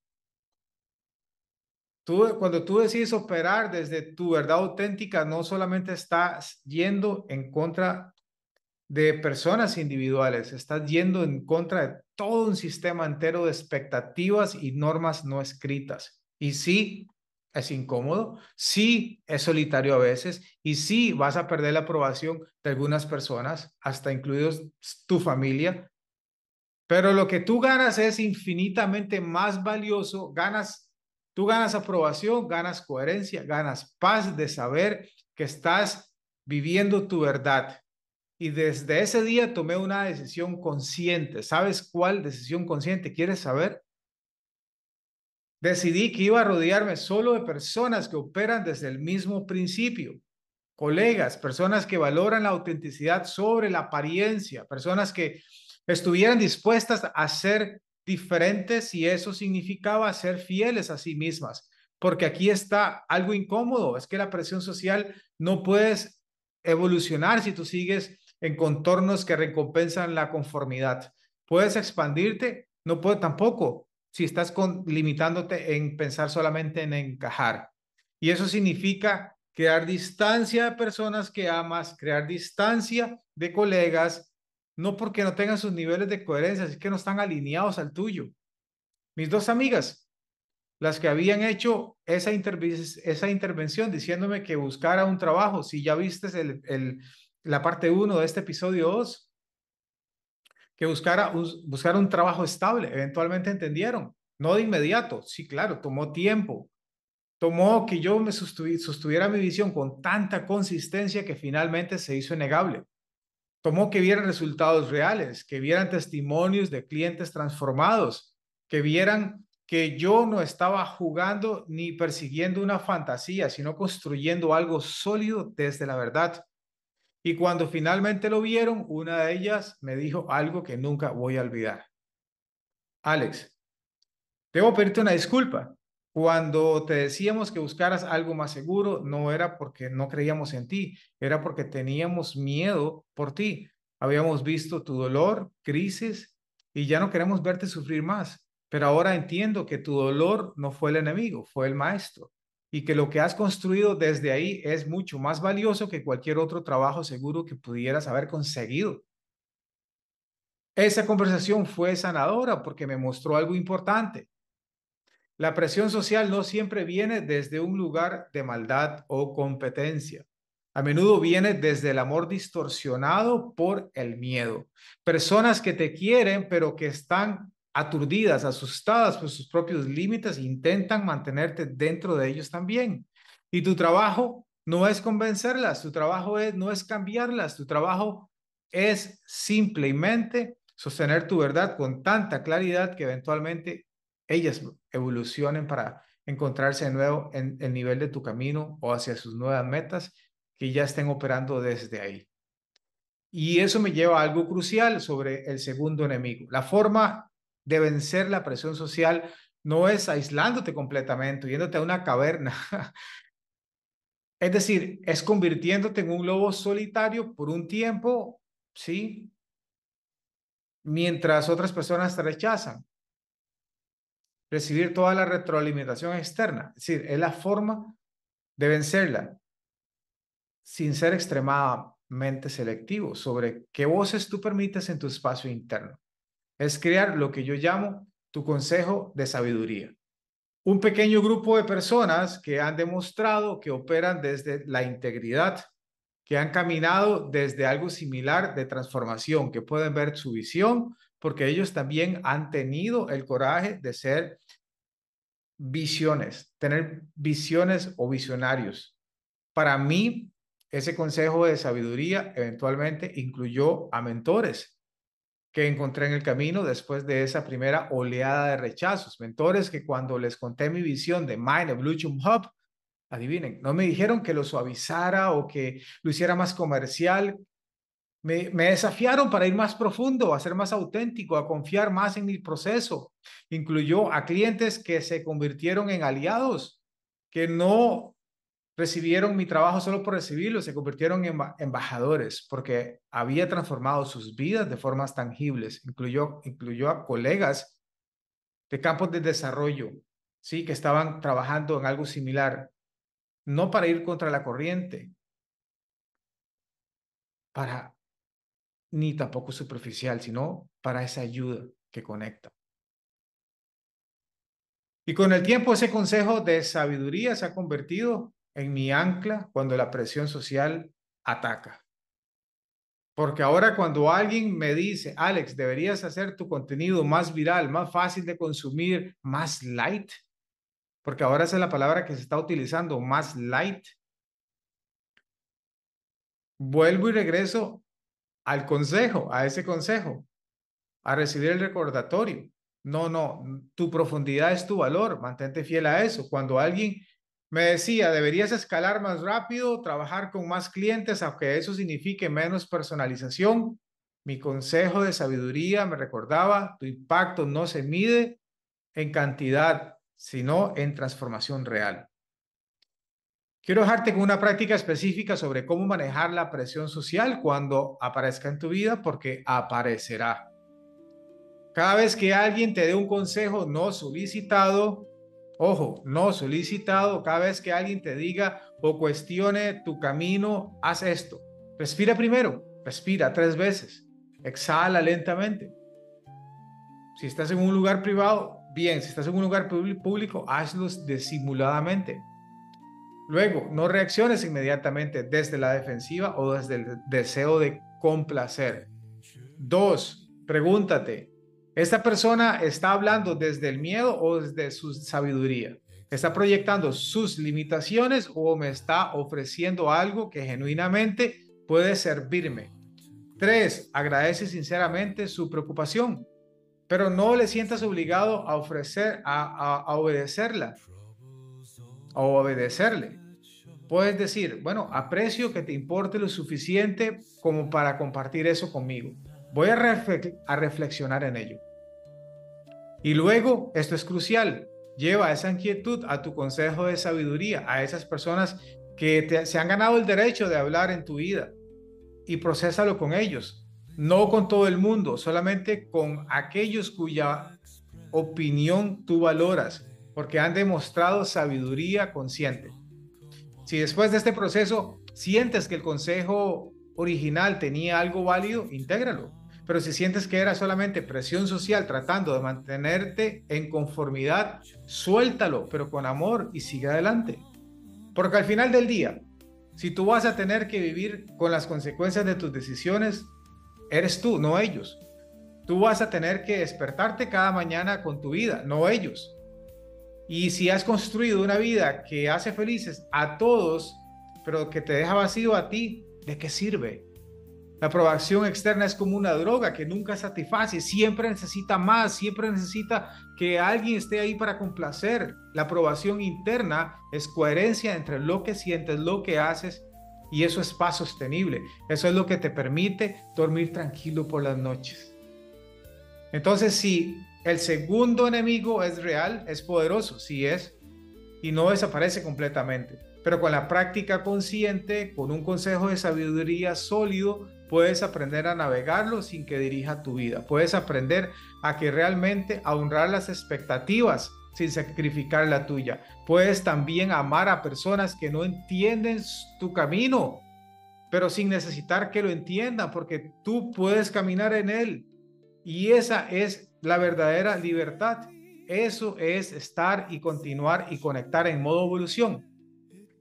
Cuando tú decides operar desde tu verdad auténtica, no solamente estás yendo en contra de personas individuales, estás yendo en contra de todo un sistema entero de expectativas y normas no escritas. Y sí, es incómodo, sí es solitario a veces y sí vas a perder la aprobación de algunas personas, hasta incluidos tu familia, pero lo que tú ganas es infinitamente más valioso, tú ganas aprobación, ganas coherencia, ganas paz de saber que estás viviendo tu verdad. Y desde ese día tomé una decisión consciente. ¿Sabes cuál decisión consciente quieres saber? Decidí que iba a rodearme solo de personas que operan desde el mismo principio, colegas, personas que valoran la autenticidad sobre la apariencia, personas que estuvieran dispuestas a ser diferentes y eso significaba ser fieles a sí mismas. Porque aquí está algo incómodo, es que la presión social no puedes evolucionar si tú sigues en contornos que recompensan la conformidad. Puedes expandirte, no puedes tampoco si estás limitándote en pensar solamente en encajar. Y eso significa crear distancia de personas que amas, crear distancia de colegas, no porque no tengan sus niveles de coherencia, es que no están alineados al tuyo. Mis dos amigas, las que habían hecho esa intervención diciéndome que buscara un trabajo, si ya viste la parte uno de este episodio 2, que buscar un trabajo estable, eventualmente entendieron, no de inmediato, sí, claro, tomó tiempo, tomó que yo me sostuviera mi visión con tanta consistencia que finalmente se hizo innegable. Tomó que vieran resultados reales, que vieran testimonios de clientes transformados, que vieran que yo no estaba jugando ni persiguiendo una fantasía, sino construyendo algo sólido desde la verdad. Y cuando finalmente lo vieron, una de ellas me dijo algo que nunca voy a olvidar. Alex, debo pedirte una disculpa. Cuando te decíamos que buscaras algo más seguro, no era porque no creíamos en ti, era porque teníamos miedo por ti. Habíamos visto tu dolor, crisis, y ya no queremos verte sufrir más. Pero ahora entiendo que tu dolor no fue el enemigo, fue el maestro. Y que lo que has construido desde ahí es mucho más valioso que cualquier otro trabajo seguro que pudieras haber conseguido. Esa conversación fue sanadora porque me mostró algo importante. La presión social no siempre viene desde un lugar de maldad o competencia. A menudo viene desde el amor distorsionado por el miedo. Personas que te quieren, pero que están aturdidas, asustadas por sus propios límites, intentan mantenerte dentro de ellos también. Y tu trabajo no es convencerlas, no es cambiarlas, tu trabajo es simplemente sostener tu verdad con tanta claridad que eventualmente ellas evolucionen para encontrarse de nuevo en el nivel de tu camino o hacia sus nuevas metas que ya estén operando desde ahí. Y eso me lleva a algo crucial sobre el segundo enemigo. La forma de vencer la presión social no es aislándote completamente, yéndote a una caverna. Es decir, es convirtiéndote en un lobo solitario por un tiempo, ¿sí? Mientras otras personas te rechazan. Recibir toda la retroalimentación externa. Es decir, es la forma de vencerla sin ser extremadamente selectivo sobre qué voces tú permites en tu espacio interno. Es crear lo que yo llamo tu consejo de sabiduría. Un pequeño grupo de personas que han demostrado que operan desde la integridad, que han caminado desde algo similar de transformación, que pueden ver su visión, porque ellos también han tenido el coraje de ser visiones, tener visiones o visionarios. Para mí, ese consejo de sabiduría eventualmente incluyó a mentores que encontré en el camino después de esa primera oleada de rechazos. Mentores que cuando les conté mi visión de Mind Evolution Hub, adivinen, no me dijeron que lo suavizara o que lo hiciera más comercial. Me desafiaron para ir más profundo, a ser más auténtico, a confiar más en mi proceso. Incluyó a clientes que se convirtieron en aliados, que no recibieron mi trabajo solo por recibirlo, se convirtieron en embajadores porque había transformado sus vidas de formas tangibles. Incluyó a colegas de campos de desarrollo, sí, que estaban trabajando en algo similar, no para ir contra la corriente, para ni tampoco superficial, sino para esa ayuda que conecta. Y con el tiempo ese consejo de sabiduría se ha convertido en mi ancla cuando la presión social ataca. Porque ahora cuando alguien me dice, Alex, deberías hacer tu contenido más viral, más fácil de consumir, más light, porque ahora esa es la palabra que se está utilizando, más light, vuelvo y regreso al consejo, a ese consejo, a recibir el recordatorio. No, no, tu profundidad es tu valor, mantente fiel a eso. Cuando alguien me decía, deberías escalar más rápido, trabajar con más clientes, aunque eso signifique menos personalización, mi consejo de sabiduría me recordaba, tu impacto no se mide en cantidad, sino en transformación real. Quiero dejarte con una práctica específica sobre cómo manejar la presión social cuando aparezca en tu vida, porque aparecerá. Cada vez que alguien te dé un consejo no solicitado, ojo, no solicitado, cada vez que alguien te diga o cuestione tu camino, haz esto. Respira primero, respira 3 veces, exhala lentamente. Si estás en un lugar privado, bien, si estás en un lugar público, hazlo disimuladamente. Luego, no reacciones inmediatamente desde la defensiva o desde el deseo de complacer. 2, pregúntate, ¿esta persona está hablando desde el miedo o desde su sabiduría? ¿Está proyectando sus limitaciones o me está ofreciendo algo que genuinamente puede servirme? 3, agradece sinceramente su preocupación, pero no le sientas obligado a ofrecer, a obedecerla o obedecerle. Puedes decir, bueno, aprecio que te importe lo suficiente como para compartir eso conmigo. Voy a reflexionar en ello. Y luego, esto es crucial, lleva esa inquietud a tu consejo de sabiduría, a esas personas que se han ganado el derecho de hablar en tu vida y procésalo con ellos. No con todo el mundo, solamente con aquellos cuya opinión tú valoras, porque han demostrado sabiduría consciente. Si después de este proceso sientes que el consejo original tenía algo válido, intégralo. Pero si sientes que era solamente presión social tratando de mantenerte en conformidad, suéltalo, pero con amor y sigue adelante. Porque al final del día, si tú vas a tener que vivir con las consecuencias de tus decisiones, eres tú, no ellos. Tú vas a tener que despertarte cada mañana con tu vida, no ellos. Y si has construido una vida que hace felices a todos, pero que te deja vacío a ti, ¿de qué sirve? La aprobación externa es como una droga que nunca satisface, siempre necesita más, siempre necesita que alguien esté ahí para complacer. La aprobación interna es coherencia entre lo que sientes, lo que haces, y eso es paz sostenible. Eso es lo que te permite dormir tranquilo por las noches. Entonces, si el segundo enemigo es real, es poderoso, sí es, y no desaparece completamente. Pero con la práctica consciente, con un consejo de sabiduría sólido, puedes aprender a navegarlo sin que dirija tu vida. Puedes aprender a que realmente a honrar las expectativas sin sacrificar la tuya. Puedes también amar a personas que no entienden tu camino, pero sin necesitar que lo entiendan, porque tú puedes caminar en él. Y esa es la verdadera libertad. Eso es estar y continuar y conectar en modo evolución.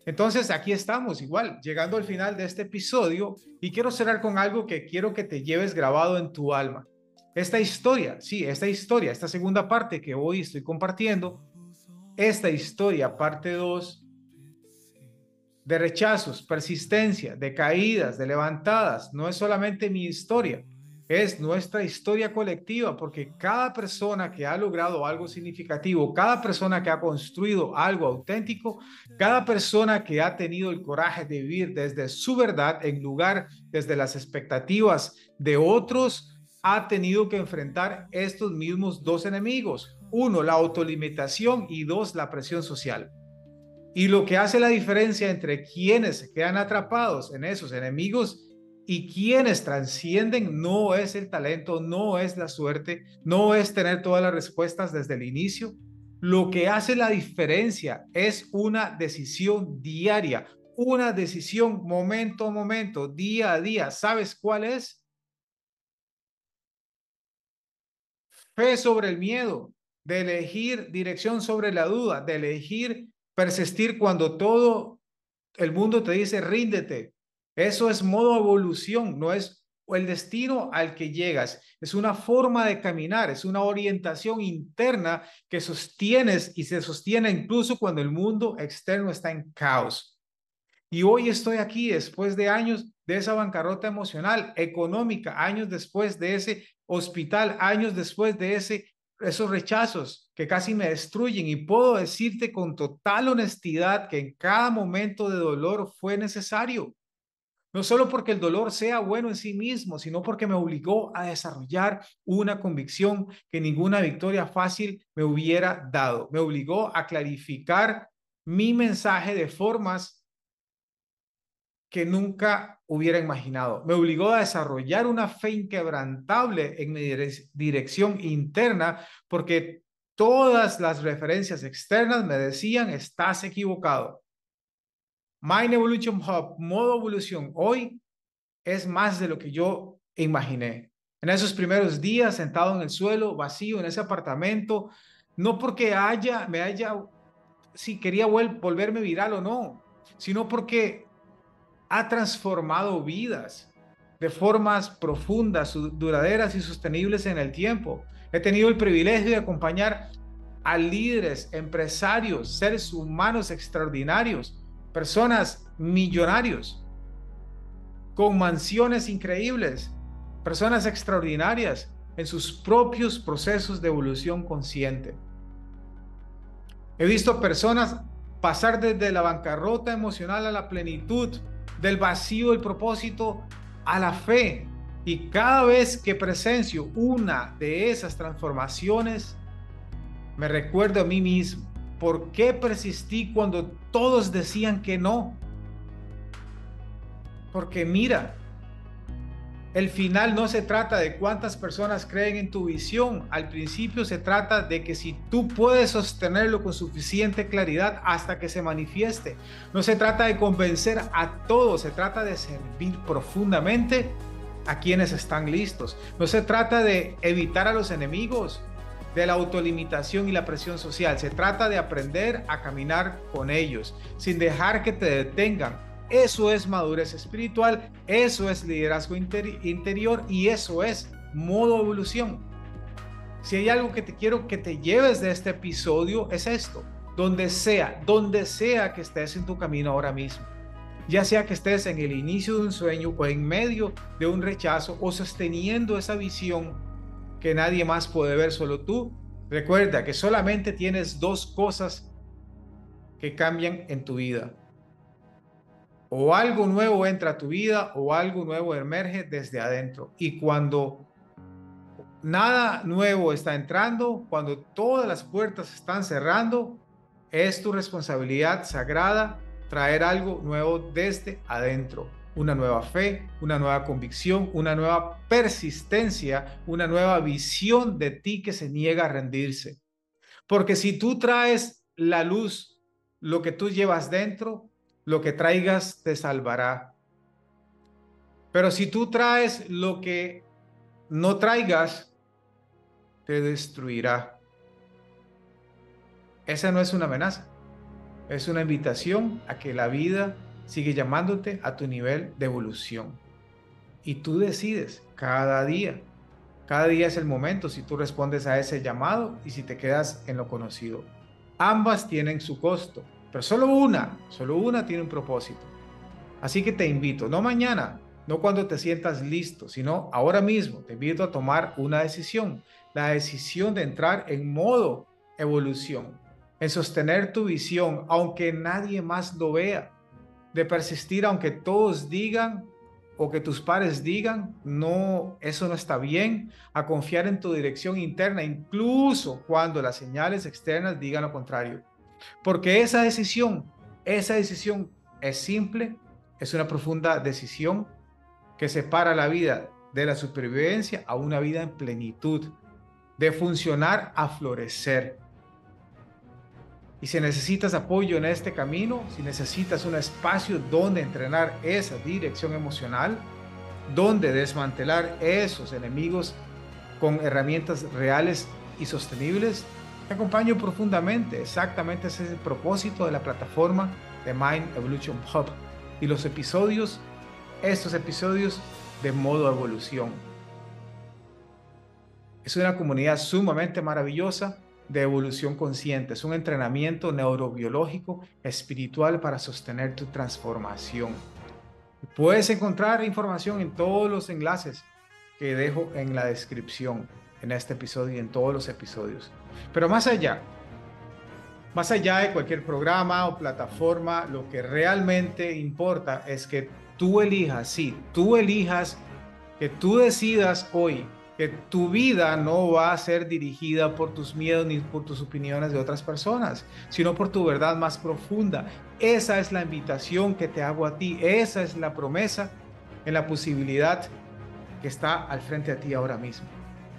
Entonces, aquí estamos igual, llegando al final de este episodio y quiero cerrar con algo que quiero que te lleves grabado en tu alma. Esta historia, sí, esta segunda parte que hoy estoy compartiendo, esta historia, parte 2 de rechazos, persistencia, de caídas, de levantadas, no es solamente mi historia, es nuestra historia colectiva, porque cada persona que ha logrado algo significativo, cada persona que ha construido algo auténtico, cada persona que ha tenido el coraje de vivir desde su verdad en lugar desde las expectativas de otros, ha tenido que enfrentar estos mismos dos enemigos. Uno, la autolimitación y dos, la presión social. Y lo que hace la diferencia entre quienes se quedan atrapados en esos enemigos y quienes trascienden no es el talento, no es la suerte, no es tener todas las respuestas desde el inicio. Lo que hace la diferencia es una decisión diaria, una decisión momento a momento, día a día. ¿Sabes cuál es? Fe sobre el miedo. de elegir dirección sobre la duda, de elegir persistir cuando todo el mundo te dice ríndete. Eso es modo evolución, no es el destino al que llegas. Es una forma de caminar, es una orientación interna que sostienes y se sostiene incluso cuando el mundo externo está en caos. Y hoy estoy aquí después de años de esa bancarrota emocional, económica, años después de ese hospital, años después de esos rechazos que casi me destruyen. Y puedo decirte con total honestidad que en cada momento de dolor fue necesario. No solo porque el dolor sea bueno en sí mismo, sino porque me obligó a desarrollar una convicción que ninguna victoria fácil me hubiera dado. Me obligó a clarificar mi mensaje de formas que nunca hubiera imaginado. Me obligó a desarrollar una fe inquebrantable en mi dirección interna porque todas las referencias externas me decían, estás equivocado. Mind Evolution Hub, modo evolución, hoy es más de lo que yo imaginé. En esos primeros días, sentado en el suelo, vacío, en ese apartamento, no porque si quería volverme viral o no, sino porque ha transformado vidas de formas profundas, duraderas y sostenibles en el tiempo. He tenido el privilegio de acompañar a líderes, empresarios, seres humanos extraordinarios, personas millonarios, con mansiones increíbles, personas extraordinarias en sus propios procesos de evolución consciente. He visto personas pasar desde la bancarrota emocional a la plenitud, del vacío del propósito a la fe. Y cada vez que presencio una de esas transformaciones, me recuerdo a mí mismo. ¿Por qué persistí cuando todos decían que no? Porque mira, el final no se trata de cuántas personas creen en tu visión. Al principio se trata de que si tú puedes sostenerlo con suficiente claridad hasta que se manifieste. No se trata de convencer a todos, se trata de servir profundamente a quienes están listos. No se trata de evitar a los enemigos de la autolimitación y la presión social. Se trata de aprender a caminar con ellos sin dejar que te detengan. Eso es madurez espiritual, eso es liderazgo interior y eso es modo evolución. Si hay algo que te quiero que te lleves de este episodio es esto, donde sea que estés en tu camino ahora mismo, ya sea que estés en el inicio de un sueño o en medio de un rechazo o sosteniendo esa visión que nadie más puede ver, solo tú, recuerda que solamente tienes dos cosas que cambian en tu vida. O algo nuevo entra a tu vida o algo nuevo emerge desde adentro. Y cuando nada nuevo está entrando, cuando todas las puertas están cerrando, es tu responsabilidad sagrada traer algo nuevo desde adentro. Una nueva fe, una nueva convicción, una nueva persistencia, una nueva visión de ti que se niega a rendirse. Porque si tú traes la luz, lo que tú llevas dentro, lo que traigas te salvará. Pero si tú traes lo que no traigas, te destruirá. Esa no es una amenaza, es una invitación a que la vida sigue llamándote a tu nivel de evolución. Y tú decides cada día. Cada día es el momento si tú respondes a ese llamado y si te quedas en lo conocido. Ambas tienen su costo, pero solo una tiene un propósito. Así que te invito, no mañana, no cuando te sientas listo, sino ahora mismo, te invito a tomar una decisión, la decisión de entrar en modo evolución, en sostener tu visión, aunque nadie más lo vea, de persistir aunque todos digan o que tus pares digan, no, eso no está bien, a confiar en tu dirección interna, incluso cuando las señales externas digan lo contrario. Porque esa decisión es simple, es una profunda decisión que separa la vida de la supervivencia a una vida en plenitud, de funcionar a florecer. Y si necesitas apoyo en este camino, si necesitas un espacio donde entrenar esa dirección emocional, donde desmantelar esos enemigos con herramientas reales y sostenibles, Te acompaño profundamente. Exactamente ese es el propósito de la plataforma de Mind Evolution Hub y estos episodios de modo evolución. Es una comunidad sumamente maravillosa de evolución consciente. Es un entrenamiento neurobiológico espiritual para sostener tu transformación. Puedes encontrar información en todos los enlaces que dejo en la descripción en este episodio y en todos los episodios. Pero más allá de cualquier programa o plataforma, lo que realmente importa es que tú elijas, sí, tú elijas, que tú decidas hoy que tu vida no va a ser dirigida por tus miedos ni por tus opiniones de otras personas, sino por tu verdad más profunda. Esa es la invitación que te hago a ti, esa es la promesa en la posibilidad que está al frente a ti ahora mismo.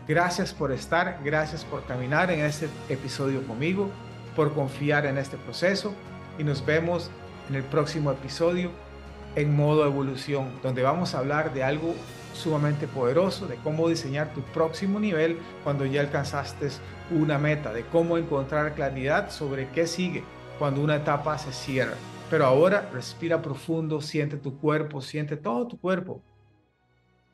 Gracias por estar, gracias por caminar en este episodio conmigo, por confiar en este proceso y nos vemos en el próximo episodio en modo evolución, donde vamos a hablar de algo sumamente poderoso, de cómo diseñar tu próximo nivel cuando ya alcanzaste una meta, de cómo encontrar claridad sobre qué sigue cuando una etapa se cierra. Pero ahora respira profundo, siente tu cuerpo, siente todo tu cuerpo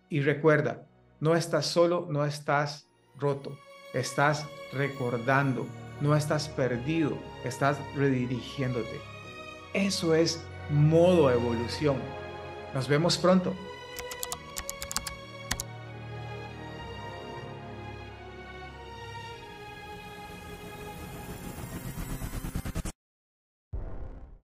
y recuerda, no estás solo, no estás roto, estás recordando, no estás perdido, estás redirigiéndote. Eso es modo evolución. Nos vemos pronto.